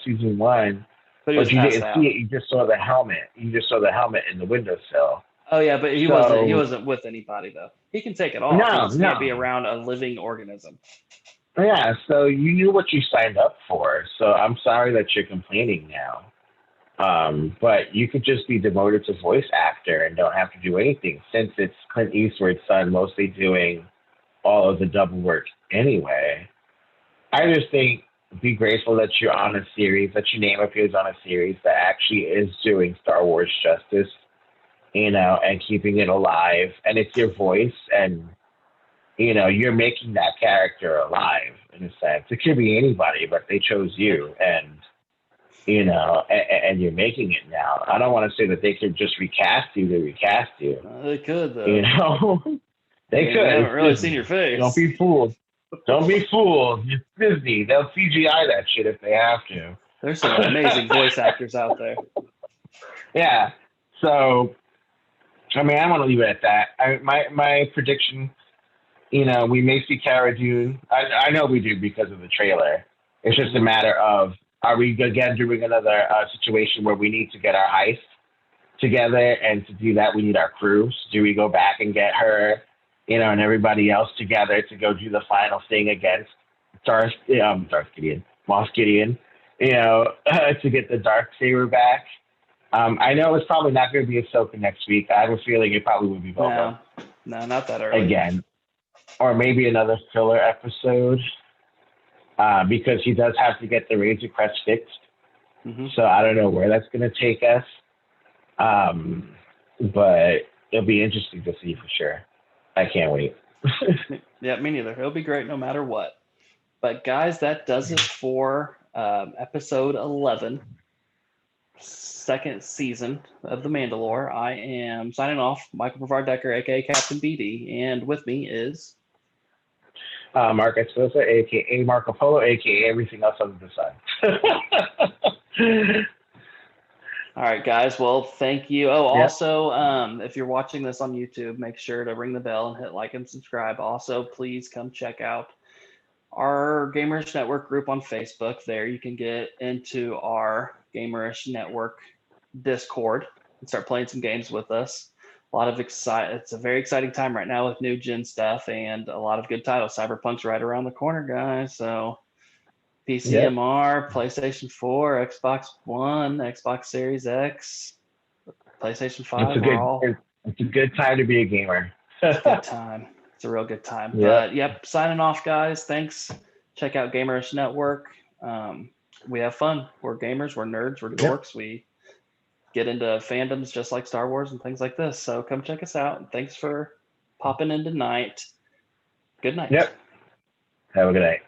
season 1, but you didn't see it. You just saw the helmet. You just saw the helmet in the windowsill. Oh yeah, but he wasn't with anybody though. He can take it off. No, he can't be around a living organism. Yeah. So you knew what you signed up for. So I'm sorry that you're complaining now. But you could just be demoted to voice actor and don't have to do anything, since it's Clint Eastwood's son mostly doing all of the double work anyway. I just think be grateful that you're on a series, that your name appears on a series that actually is doing Star Wars justice, and keeping it alive. And it's your voice, and, you're making that character alive in a sense. It could be anybody, but they chose you, and and you're making it now. I don't want to say that they could just recast you. They recast you. They could, though. They could. I haven't really seen your face. Don't be fooled. Don't be fooled. It's Disney. They'll CGI that shit if they have to. There's some amazing voice actors out there. Yeah. So, I mean, I want to leave it at that. My prediction, we may see Cara Dune. I know we do because of the trailer. It's just a matter of, are we again doing another situation where we need to get our heist together, and to do that we need our crews? Do we go back and get her, and everybody else together to go do the final thing against Moff Gideon, to get the Darksaber back? I know it's probably not going to be Ahsoka next week. I have a feeling it probably would be Boba. No, not that early. Again. Or maybe another filler episode. Because he does have to get the Razor Crest fixed. So I don't know where that's going to take us. But it'll be interesting to see for sure. I can't wait. Yeah, me neither. It'll be great no matter what. But guys, that does it for episode 11, second season of The Mandalore. I am signing off. Michael Brevard Decker, a.k.a. Captain BD. And with me is... Mark Esposa, a.k.a. Marco Polo, a.k.a. everything else under the sun. All right, guys. Well, thank you. Oh, also, if you're watching this on YouTube, make sure to ring the bell and hit like and subscribe. Also, please come check out our Gamerish Network group on Facebook. There you can get into our Gamerish Network Discord and start playing some games with us. It's a very exciting time right now with new gen stuff and a lot of good titles. Cyberpunk's right around the corner, guys. So PCMR, PlayStation 4, Xbox One, Xbox Series X, PlayStation 5. It's a good time to be a gamer. It's a good time. It's a real good time. But signing off, guys. Thanks. Check out Gamerish Network. We have fun. We're gamers. We're nerds. We're dorks. We get into fandoms just like Star Wars and things like this. So come check us out. And thanks for popping in tonight. Good night. Yep. Have a good night.